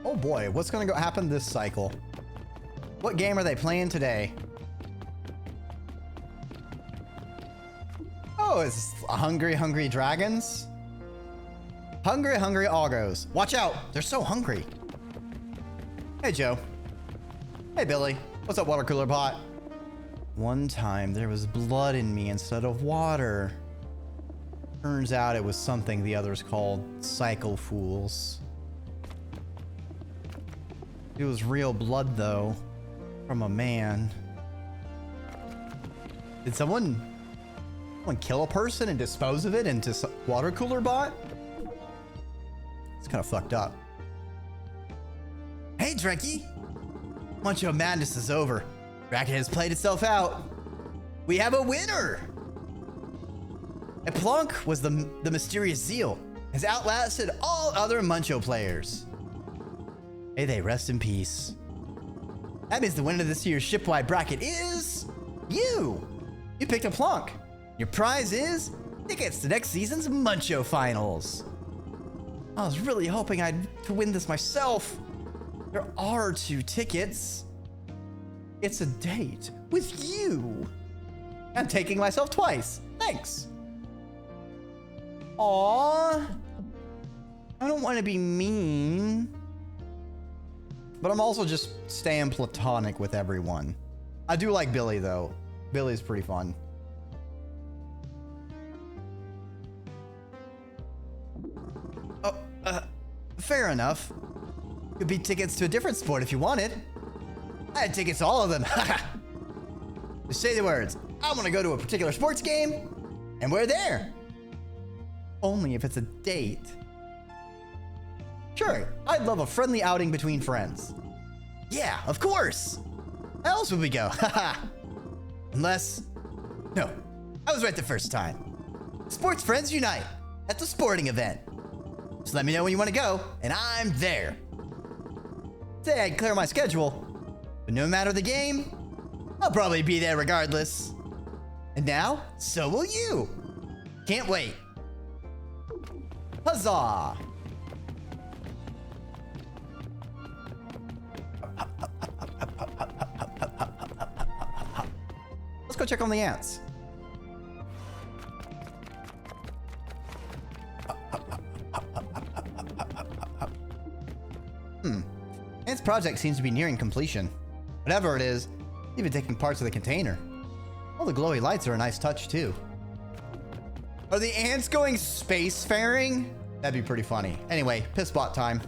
Oh boy, what's gonna happen this cycle? What game are they playing today? Oh, it's Hungry Hungry Dragons? Hungry Hungry Augos. Watch out, they're so hungry. Hey Joe. Hey Billy. What's up, water cooler pot? One time there was blood in me instead of water. Turns out it was something the others called cycle fools. It was real blood, though, from a man. Did someone kill a person and dispose of it into water cooler bot? It's kind of fucked up. Hey, Dreki! Muncho madness is over. Bracket has played itself out. We have a winner! A Plunk was the mysterious Zeal, has outlasted all other Muncho players. May they rest in peace. That means the winner of this year's shipwide bracket is you. You picked a Plunk. Your prize is tickets to next season's Muncho finals. I was really hoping to win this myself. There are 2 tickets. It's a date with you. I'm taking myself twice. Thanks. Aww. I don't want to be mean. But I'm also just staying platonic with everyone. I do like Billy, though. Billy's pretty fun. Oh, fair enough. Could be tickets to a different sport if you wanted. I had tickets to all of them. Just say the words. I want to go to a particular sports game, and we're there. Only if it's a date. Sure, I'd love a friendly outing between friends. Yeah, of course. How else would we go? Haha. Unless... No, I was right the first time. Sports friends unite at the sporting event. Just let me know when you want to go, and I'm there. Say I'd clear my schedule. But no matter the game, I'll probably be there regardless. And now, so will you. Can't wait. Huzzah! Let's go check on the ants. Ants project seems to be nearing completion. Whatever it is, even taking parts of the container. All the glowy lights are a nice touch too. Are the ants going spacefaring? That'd be pretty funny. Anyway, piss bot time.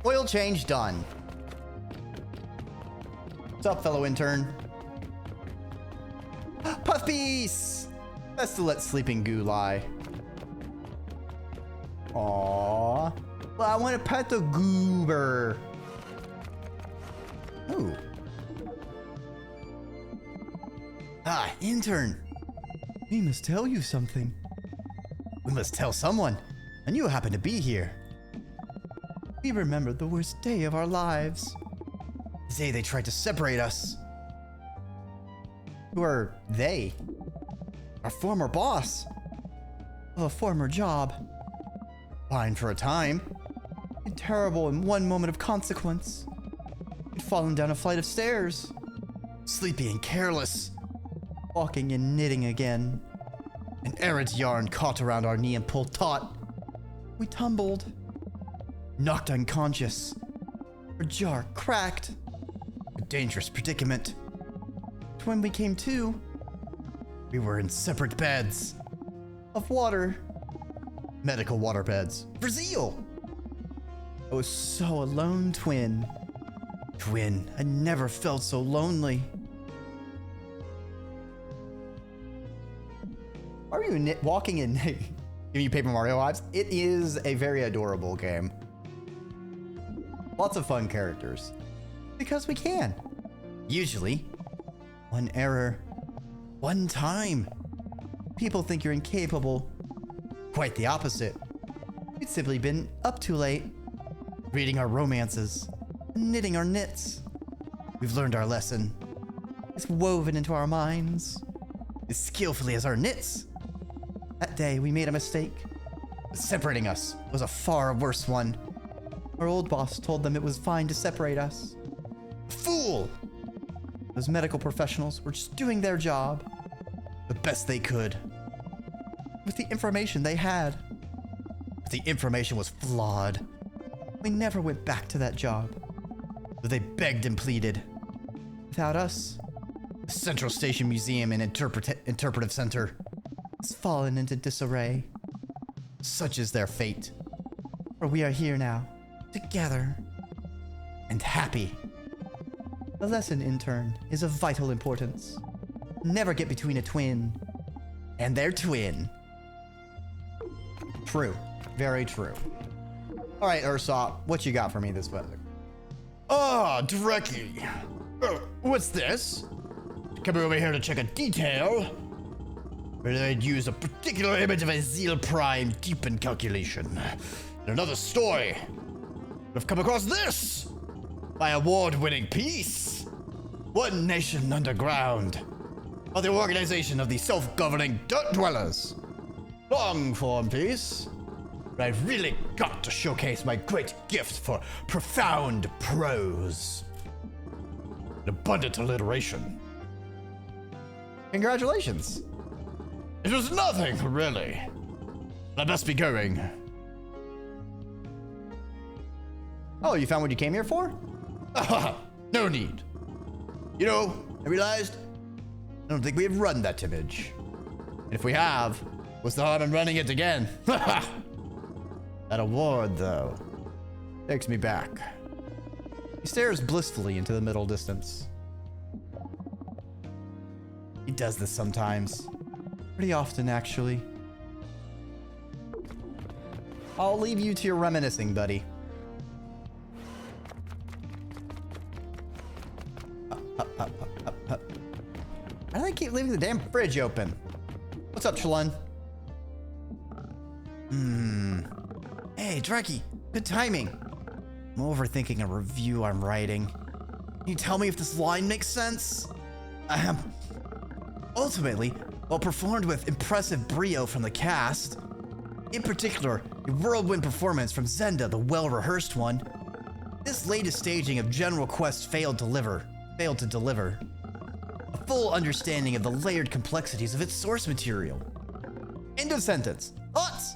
Oil change done. What's up, fellow intern? Puff piece! Best to let sleeping goo lie. Aww. Well, I want to pet the goober. Ooh. Ah, intern. We must tell you something. We must tell someone. And you happen to be here. We remembered the worst day of our lives. The day they tried to separate us. Who are they? Our former boss. Of a former job. Fine for a time. And terrible in one moment of consequence. We'd fallen down a flight of stairs. Sleepy and careless. Walking and knitting again. An errant yarn caught around our knee and pulled taut. We tumbled. Knocked unconscious. Our jar cracked. A dangerous predicament. But when we came to, we were in separate beds. Of water. Medical water beds. Brazil! I was so alone, twin. Twin, I never felt so lonely. Are you walking in giving you Paper Mario vibes? It is a very adorable game. Lots of fun characters. Because we can. Usually. One error. One time. People think you're incapable. Quite the opposite. We'd simply been up too late. Reading our romances. Knitting our knits. We've learned our lesson. It's woven into our minds. As skillfully as our knits. That day we made a mistake. Separating us was a far worse one. Our old boss told them it was fine to separate us. Fool! Those medical professionals were just doing their job. The best they could. With the information they had. But the information was flawed. We never went back to that job. But they begged and pleaded. Without us, the Central Station Museum and Interpretive Center has fallen into disarray. Such is their fate. For we are here now, together, and happy. The lesson, intern, is of vital importance. Never get between a twin and their twin. True. Very true. All right, Ursop, what you got for me this weather? Ah, Dreki. What's this? Coming over here to check a detail. Where I'd use a particular image of a Zeal Prime deepen calculation. And another story. I've come across this. My award-winning piece. One Nation Underground. By the Organization of the Self-Governing Dirt Dwellers. Long-form piece. But I've really got to showcase my great gift for profound prose. And abundant alliteration. Congratulations. It was nothing, really. I must be going. Oh, you found what you came here for? No need. You know, I realized I don't think we have run that image. And if we have, what's the harm in running it again? That award, though, takes me back. He stares blissfully into the middle distance. He does this sometimes. Pretty often, actually. I'll leave you to your reminiscing, buddy. Why do they keep leaving the damn fridge open? What's up, Chalun? Hey, Dreki. Good timing. I'm overthinking a review I'm writing. Can you tell me if this line makes sense? Ultimately, while performed with impressive brio from the cast, in particular, a whirlwind performance from Zenda, the well-rehearsed one, this latest staging of General Quest failed to deliver a full understanding of the layered complexities of its source material. End of sentence. Thoughts?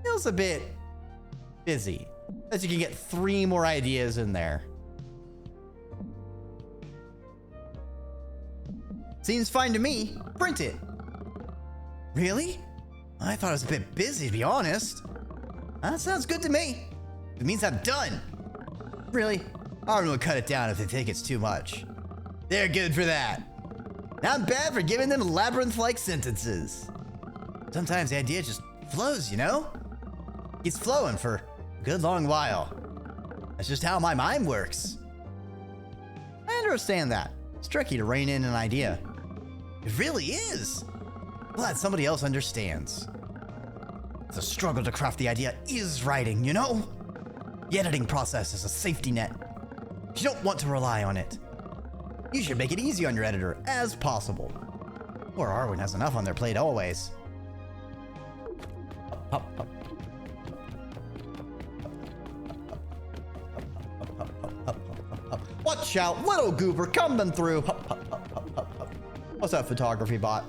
Feels a bit busy. As you can get 3 more ideas in there. Seems fine to me. Print it. Really? I thought it was a bit busy, to be honest. That sounds good to me. It means I'm done. Really? I'm gonna cut it down if they think it's too much. They're good for that. Not bad for giving them labyrinth-like sentences. Sometimes the idea just flows, you know? It's flowing for a good long while. That's just how my mind works. I understand that. It's tricky to rein in an idea. It really is. Glad somebody else understands. The struggle to craft the idea is writing, you know? The editing process is a safety net. You don't want to rely on it. You should make it easy on your editor as possible. Or Arwen has enough on their plate always. Watch out, little goober coming through. What's up, photography bot?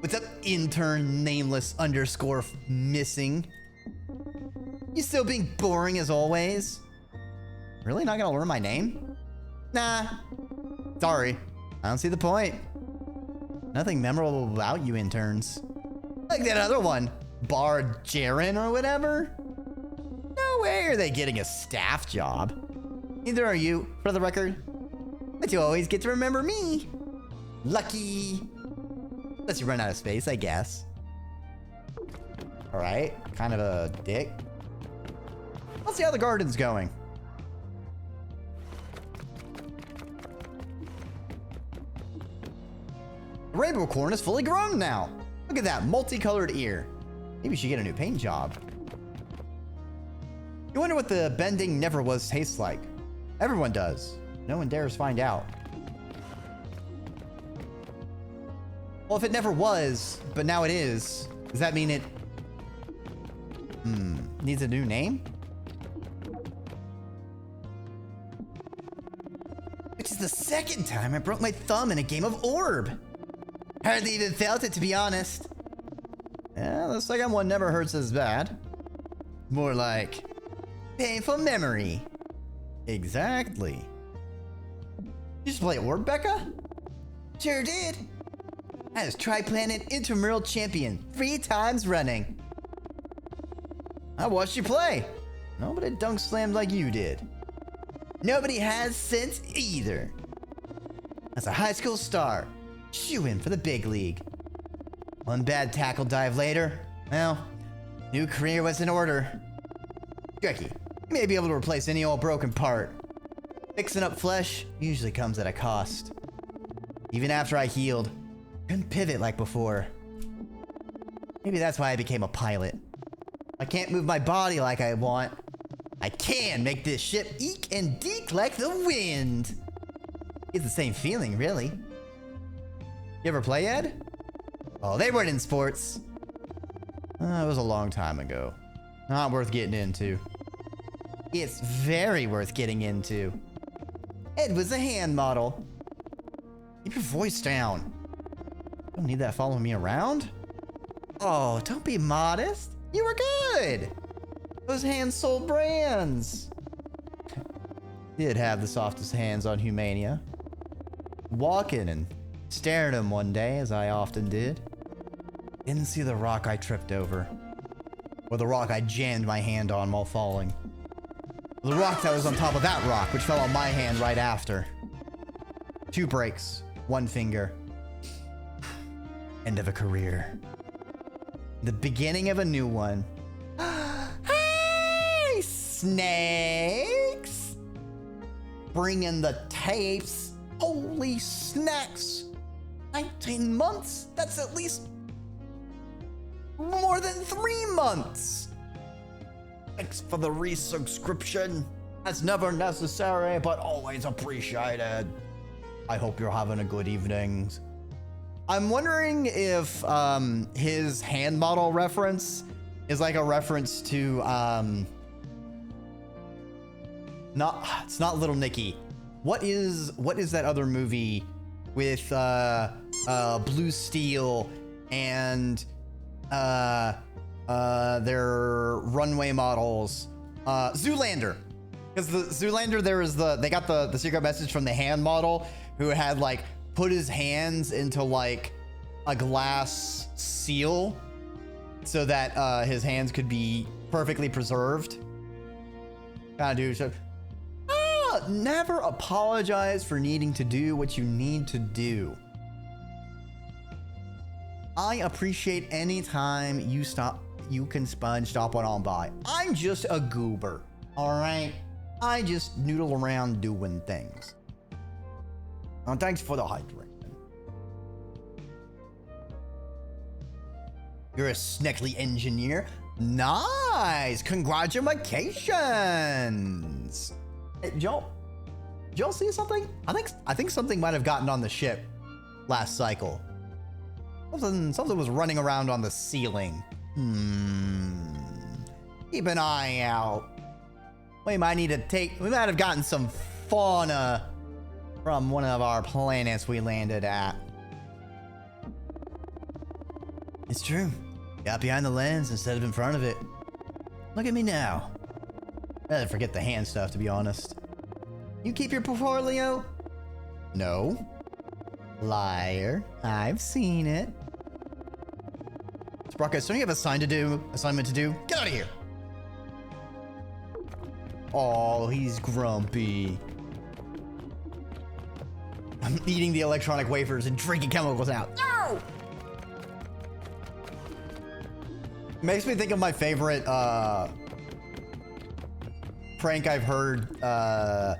What's up, intern nameless underscore missing? You still being boring as always? Really not gonna learn my name? Nah. Sorry. I don't see the point. Nothing memorable about you interns. Like that other one. Bard Jaren or whatever? No way are they getting a staff job. Neither are you, for the record. But you always get to remember me. Lucky. Unless you run out of space, I guess. Alright, kind of a dick. Let's see how the garden's going. The rainbow corn is fully grown now. Look at that multicolored ear. Maybe you should get a new paint job. You wonder what the bending never was tastes like. Everyone does. No one dares find out. Well, if it never was, but now it is, does that mean it needs a new name? Which is the second time I broke my thumb in a game of Orb. Hardly even felt it, to be honest. Yeah, the second one never hurts as bad. More like painful memory. Exactly. You just play Orb, Becca? Sure did. I was Tri-Planet Intramural Champion 3 times running. I watched you play. Nobody dunk slammed like you did. Nobody has since either. As a high school star, shoo-in for the big league. One bad tackle dive later, well, new career was in order. Dreki, you may be able to replace any old broken part. Fixing up flesh usually comes at a cost. Even after I healed, couldn't pivot like before. Maybe that's why I became a pilot. I can't move my body like I want. I can make this ship eek and deek like the wind. It's the same feeling, really. You ever play Ed? Oh, they weren't in sports. It was a long time ago. Not worth getting into. It's very worth getting into. Ed was a hand model. Keep your voice down. Don't need that following me around. Oh, don't be modest. You were good. Those hands sold brands. Did have the softest hands on Humania. Walking and staring at him one day, as I often did. Didn't see the rock I tripped over. Or the rock I jammed my hand on while falling. The rock that was on top of that rock, which fell on my hand right after. 2 breaks, 1 finger. End of a career. The beginning of a new one. Hey, snakes! Bring in the tapes. Holy snacks! 19 months? That's at least more than 3 months. Thanks for the resubscription. That's never necessary, but always appreciated. I hope you're having a good evening. I'm wondering if his hand model reference is like a reference to it's not Little Nicky. What is that other movie with Blue Steel and their runway models? Zoolander. Because the Zoolander, they got the secret message from the hand model who had like put his hands into like a glass seal so that his hands could be perfectly preserved. Kind of dude. So, never apologize for needing to do what you need to do. I appreciate any time you can stop on by. I'm just a goober, all right? I just noodle around doing things. And thanks for the hydration. You're a sneckly engineer. Nice! Congratulations! Hey, did y'all see something? I think something might have gotten on the ship last cycle. Something was running around on the ceiling. Keep an eye out. We might have gotten some fauna from one of our planets we landed at. It's true. Got behind the lens instead of in front of it. Look at me now. I'd forget the hand stuff, to be honest. You keep your portfolio? No. Liar. I've seen it. Sprockets, don't you have assignment to do? Get out of here. Oh, he's grumpy. I'm eating the electronic wafers and drinking chemicals out. No! Makes me think of my favorite prank I've heard a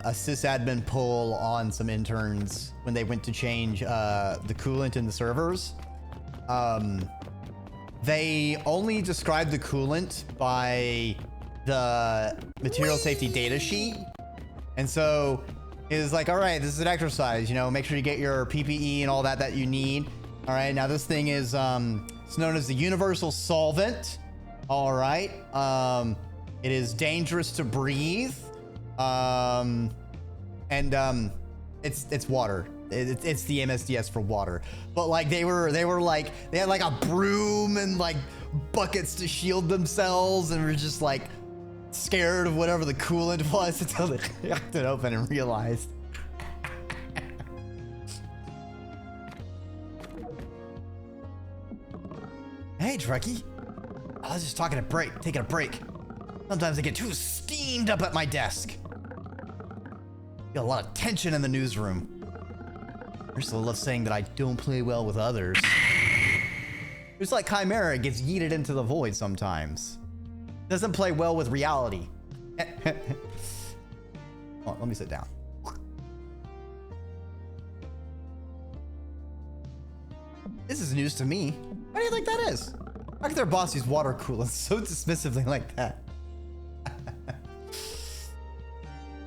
sysadmin pull on some interns when they went to change the coolant in the servers. They only described the coolant by the material safety data sheet. And so it was like, all right, this is an exercise, you know, make sure you get your PPE and all that you need. All right, now this thing is, it's known as the universal solvent. All right, it is dangerous to breathe. It's water. It's the MSDS for water. But like they had like a broom and like buckets to shield themselves and were just like scared of whatever the coolant was until they cracked it open and realized. Hey, Dreki. I was just taking a break. Sometimes I get too steamed up at my desk. Got a lot of tension in the newsroom. Ursula loves saying that I don't play well with others. It's like Chimera gets yeeted into the void sometimes. Doesn't play well with reality. Hold on, let me sit down. This is news to me. What do you think that is? How could their boss use water coolant so dismissively like that?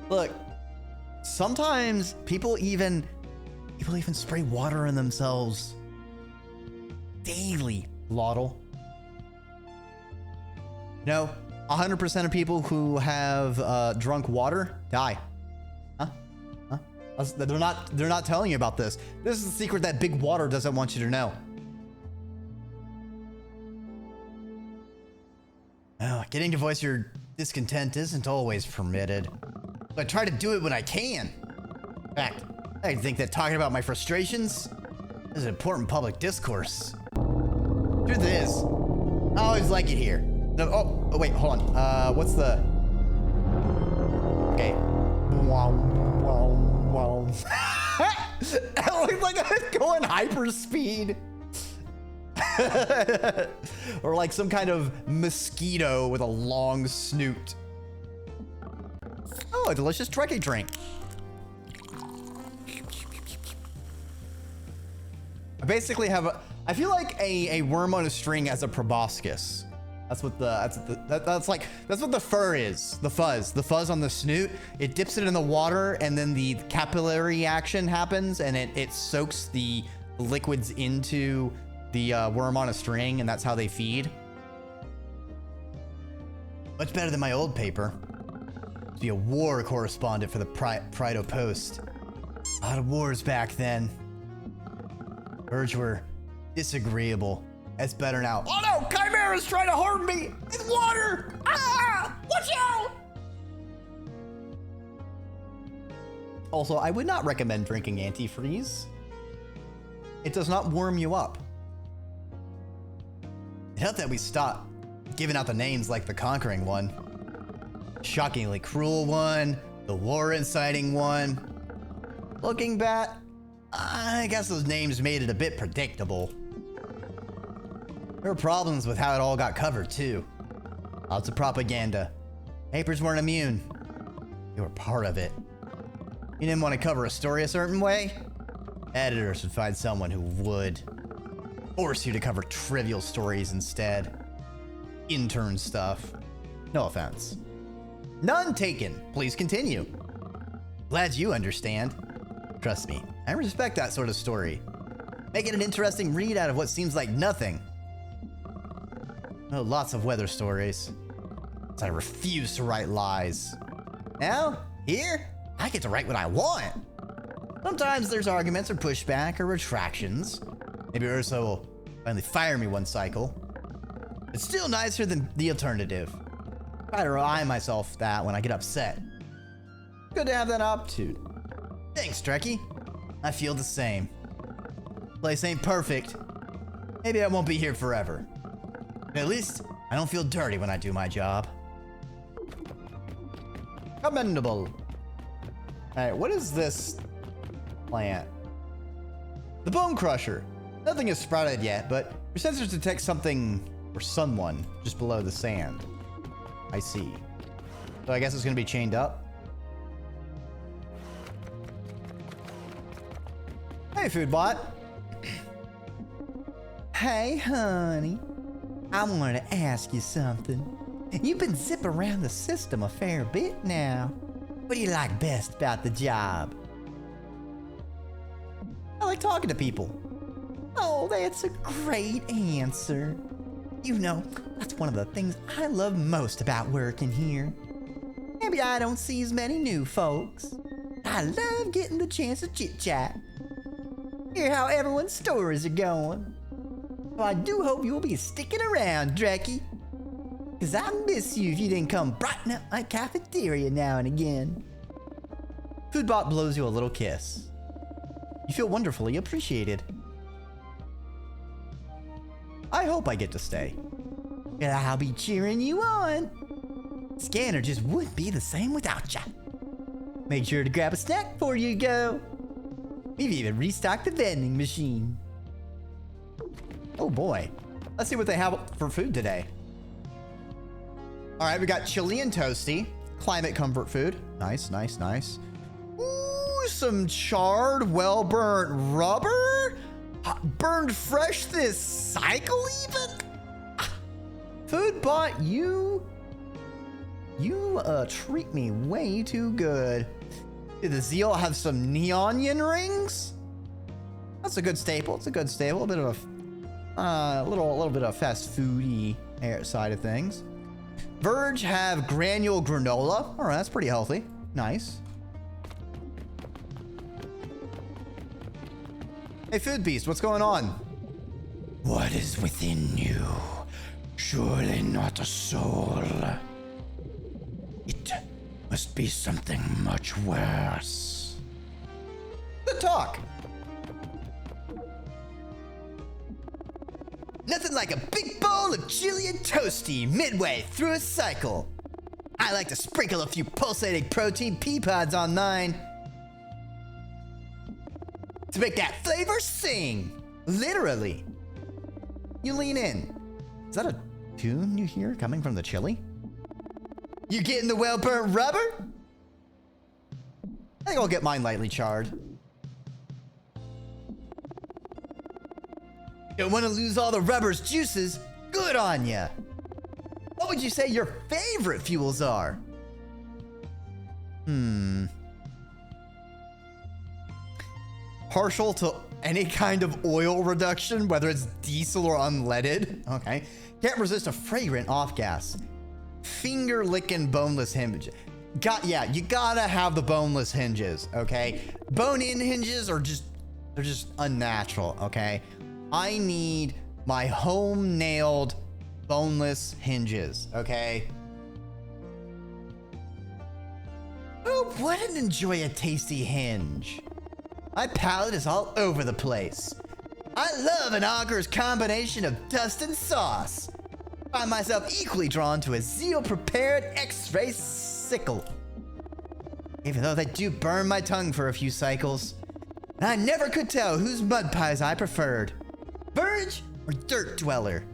Look, sometimes people even spray water on themselves daily, Laudel. No, 100% of people who have drunk water die. Huh? They're not telling you about this. This is the secret that Big Water doesn't want you to know. Oh, getting to voice your discontent isn't always permitted. But I try to do it when I can. In fact, I think that talking about my frustrations is an important public discourse. Truth is, I always like it here. No, oh wait, hold on. What's the... Okay. Wow. It looked like I was going hyperspeed. Or like some kind of mosquito with a long snoot. Oh, a delicious Dreki drink. I basically have I feel like a worm on a string as a proboscis. That's what the fur is. The fuzz on the snoot. It dips it in the water, and then the capillary action happens, and it soaks the liquids into the worm on a string, and that's how they feed. Much better than my old paper. To be a war correspondent for the Prado Post. A lot of wars back then. Urge were disagreeable. It's better now. Oh no! Chimera's trying to harm me! It's water! Ah! Watch out! Also, I would not recommend drinking antifreeze. It does not warm you up. It helped that we stopped giving out the names like the Conquering one. Shockingly cruel one. The war inciting one. Looking back, I guess those names made it a bit predictable. There were problems with how it all got covered, too. Lots of propaganda. Papers weren't immune. They were part of it. You didn't want to cover a story a certain way? Editors would find someone who would. Force you to cover trivial stories instead. Intern stuff. No offense. None taken. Please continue. Glad you understand. Trust me, I respect that sort of story. Make it an interesting read out of what seems like nothing. Oh, lots of weather stories. So I refuse to write lies. Now, here, I get to write what I want. Sometimes there's arguments or pushback or retractions. Maybe Ursa will finally fire me one cycle. It's still nicer than the alternative. I try to remind myself that when I get upset. Good to have that aptitude. Thanks, Dreki. I feel the same. Place ain't perfect. Maybe I won't be here forever. But at least I don't feel dirty when I do my job. Commendable. Alright, what is this plant? The Bone Crusher. Nothing has sprouted yet, but your sensors detect something or someone just below the sand. I see. So I guess it's gonna be chained up. Hey, Foodbot. Hey, honey. I wanted to ask you something. You've been zipping around the system a fair bit now. What do you like best about the job? I like talking to people. Oh, that's a great answer. You know, that's one of the things I love most about working here. Maybe I don't see as many new folks. I love getting the chance to chit-chat. Hear how everyone's stories are going. So I do hope you'll be sticking around, Dreki. Cause I miss you if you didn't come brighten up my cafeteria now and again. Foodbot blows you a little kiss. You feel wonderfully appreciated. I hope I get to stay. And I'll be cheering you on. Scanner just wouldn't be the same without ya. Make sure to grab a snack before you go. We've even restocked the vending machine. Oh boy. Let's see what they have for food today. All right, we got chili and toasty. Climate comfort food. Nice, nice, nice. Ooh, some charred, well-burnt rubber? Burned fresh this cycle even? Foodbot, you treat me way too good. Did the Zeal have some neon rings? That's a good staple. It's a good staple. A bit of a little bit of fast foody side of things. Verge have granule granola. All right, that's pretty healthy. Nice. Hey, Food Beast, what's going on? What is within you? Surely not a soul. It must be something much worse. Good talk. Nothing like a big bowl of chili and toasty midway through a cycle. I like to sprinkle a few pulsating protein pea pods on mine to make that flavor sing. Literally. You lean in. Is that a tune you hear coming from the chili? You getting the well-burnt rubber? I think I'll get mine lightly charred. Don't want to lose all the rubber's juices? Good on ya. What would you say your favorite fuels are? Partial to any kind of oil reduction, whether it's diesel or unleaded. Okay. Can't resist a fragrant off gas. Finger licking boneless hinge. You gotta have the boneless hinges, okay? Bone-in hinges are they're just unnatural, okay? I need my home nailed boneless hinges, okay? Who wouldn't enjoy a tasty hinge? My palate is all over the place. I love an Auger's combination of dust and sauce. Find myself equally drawn to a Zeal-prepared X-ray sickle. Even though they do burn my tongue for a few cycles. And I never could tell whose mud pies I preferred. Burge or Dirt Dweller.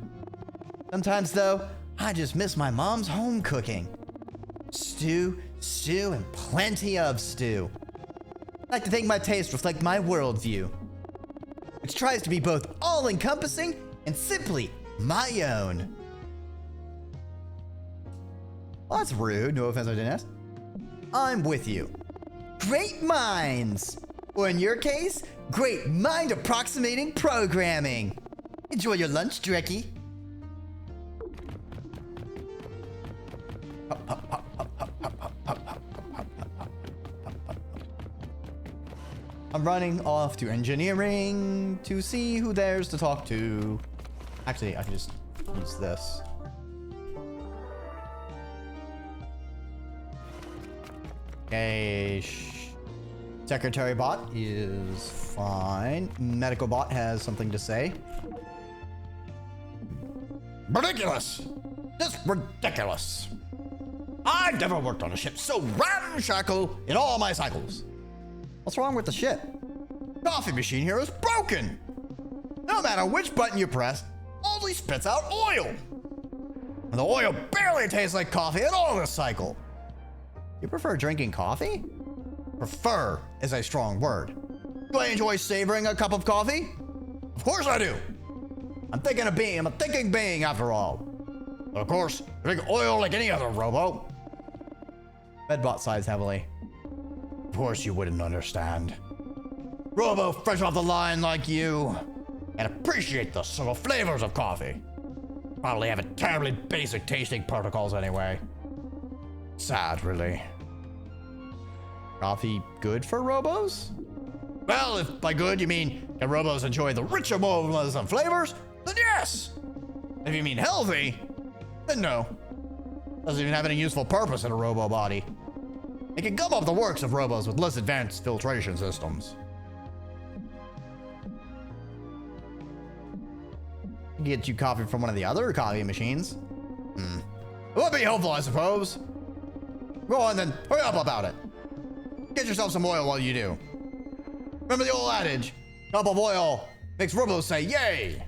Sometimes, though, I just miss my mom's home cooking. Stew, and plenty of stew. I like to think my tastes reflect my worldview, which tries to be both all-encompassing and simply my own. Well, that's rude. No offense, I didn't ask. I'm with you. Great minds! Or in your case, great mind-approximating programming. Enjoy your lunch, Dreki. I'm running off to engineering to see who there's to talk to. Actually, I can just use this. Okay, Secretary bot is fine. Medical bot has something to say. Ridiculous! Just ridiculous! I've never worked on a ship so ramshackle in all my cycles. What's wrong with the ship? Coffee machine here is broken. No matter which button you press, only spits out oil. And the oil barely tastes like coffee at all this cycle. You prefer drinking coffee? Prefer is a strong word. Do I enjoy savoring a cup of coffee? Of course I do. I'm a thinking being after all. But of course, drink oil like any other robo. Medbot sighs heavily. Of course you wouldn't understand. Robo fresh off the line like you, and appreciate the subtle flavors of coffee. Probably have a terribly basic tasting protocols anyway. Sad, really. Coffee good for robos? Well, if by good you mean can robos enjoy the rich aromas and flavors, then yes. If you mean healthy, then no. Doesn't even have any useful purpose in a robo body. It can gum up the works of robos with less advanced filtration systems. Get you coffee from one of the other coffee machines. It would be helpful, I suppose. Go on then, hurry up about it. Get yourself some oil while you do. Remember the old adage, cup of oil makes robos say yay.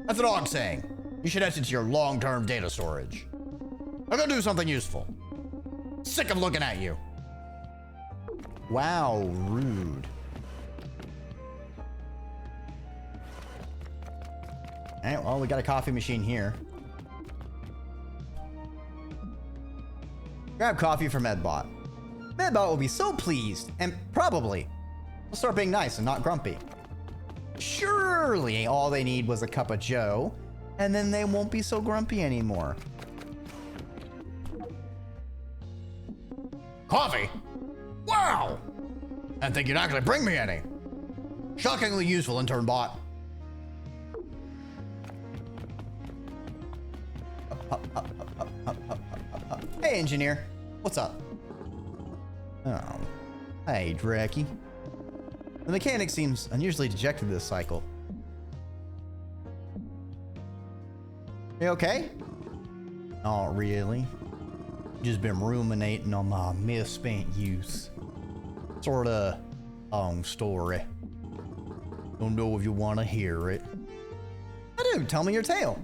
That's an AUG saying. You should etch it to your long-term data storage. Now go do something useful. Sick of looking at you. Wow, rude. Alright, well, we got a coffee machine here. Grab coffee for Medbot. Medbot will be so pleased, and probably will start being nice and not grumpy. Surely all they need was a cup of joe, and then they won't be so grumpy anymore. Coffee? Wow! I didn't think you'd actually bring me any. Shockingly useful, intern bot. Hey, engineer. What's up? Oh. Hey, Dreki. The mechanic seems unusually dejected this cycle. You okay? Not really. Just been ruminating on my misspent youth. Sorta long story. Don't know if you want to hear it. I do. Tell me your tale.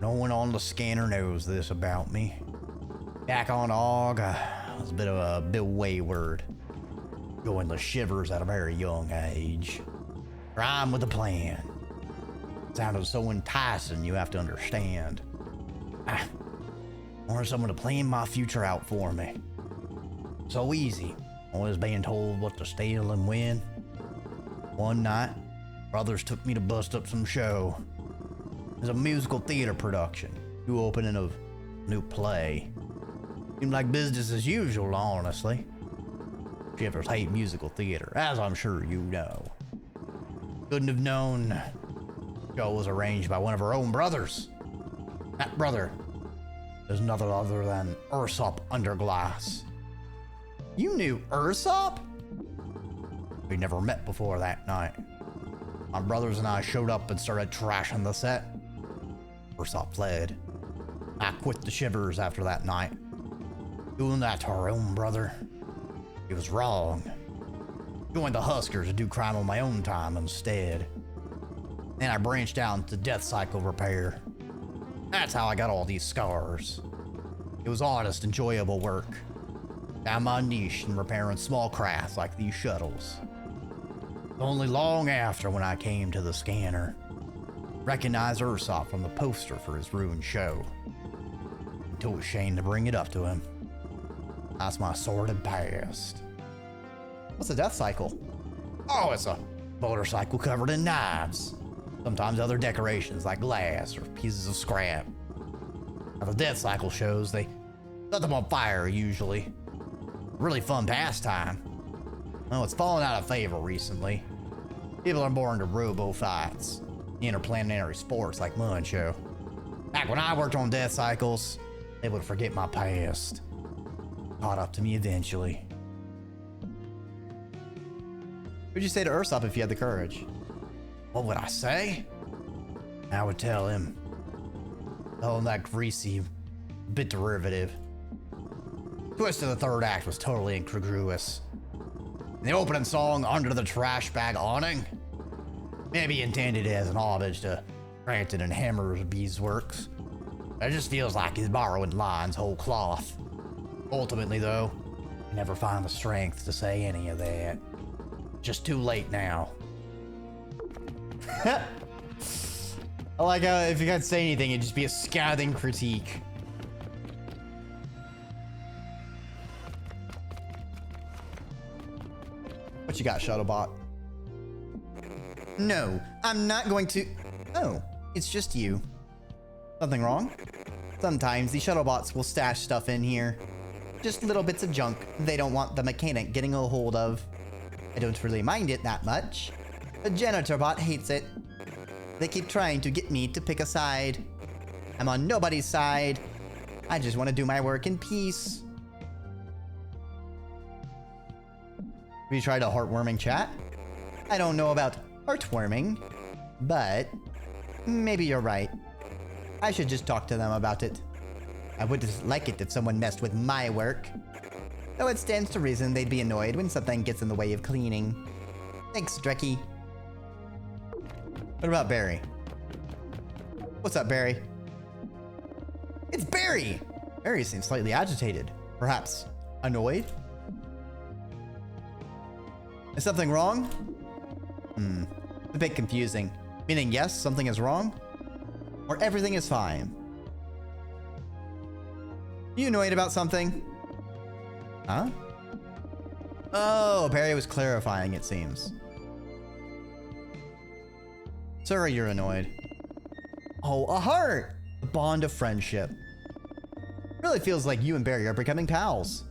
No one on the scanner knows this about me. Back on AUG, I was a bit wayward. Going the shivers at a very young age. Rhyme with a plan. Sounded so enticing, you have to understand. I wanted someone to plan my future out for me. So easy. Always being told what to steal and when. One night, brothers took me to bust up some show. It was a musical theater production. New opening of new play. Seemed like business as usual, honestly. Shivers hate musical theater, as I'm sure you know. Couldn't have known the show was arranged by one of our own brothers. That brother is none other than Ursop Underglass. You knew Ursop? We never met before that night. My brothers and I showed up and started trashing the set. Ursop fled. I quit the Shivers after that night. Doing that to our own brother, it was wrong. Joined the Huskers to do crime on my own time instead. Then I branched out into death cycle repair. That's how I got all these scars. It was honest, enjoyable work. Found my niche in repairing small crafts like these shuttles. Only long after, when I came to the scanner, recognized Ursop from the poster for his ruined show. I'm too ashamed to bring it up to him. That's my sordid past. What's a death cycle? Oh, it's a motorcycle covered in knives. Sometimes other decorations like glass or pieces of scrap. Now, the death cycle shows, they set them on fire usually. Really fun pastime. Well, it's fallen out of favor recently. People are more into robo fights, interplanetary sports like Muncho. Back when I worked on death cycles, they would forget my past. Caught up to me eventually. What'd you say to Ursop if you had the courage? What would I say? I would tell him. Oh, that greasy bit derivative. Twist of the third act was totally incongruous. The opening song, Under the Trash Bag Awning, maybe intended as an homage to Granted and Hammerbee's works. It just feels like he's borrowing lines whole cloth. Ultimately, though, I never find the strength to say any of that. Just too late now. I like how if you can't say anything, it'd just be a scathing critique. What you got, Shuttlebot? No, I'm not going to... Oh, it's just you. Something wrong? Sometimes the Shuttlebots will stash stuff in here. Just little bits of junk they don't want the mechanic getting a hold of. I don't really mind it that much. The janitor bot hates it. They keep trying to get me to pick a side. I'm on nobody's side. I just want to do my work in peace. Have you tried a heartwarming chat? I don't know about heartwarming, but maybe you're right. I should just talk to them about it. I wouldn't like it if someone messed with my work. Though it stands to reason they'd be annoyed when something gets in the way of cleaning. Thanks, Dreki. What about Barry? What's up, Barry? It's Barry! Barry seems slightly agitated. Perhaps annoyed? Is something wrong? A bit confusing. Meaning yes, something is wrong? Or everything is fine? You annoyed about something? Huh? Oh, Barry was clarifying, it seems. Sorry you're annoyed. Oh, a heart! A bond of friendship. Really feels like you and Barry are becoming pals.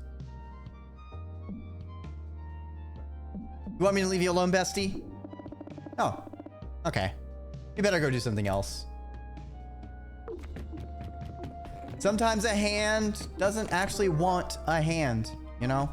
You want me to leave you alone, bestie? Oh, okay. You better go do something else. Sometimes a hand doesn't actually want a hand, you know?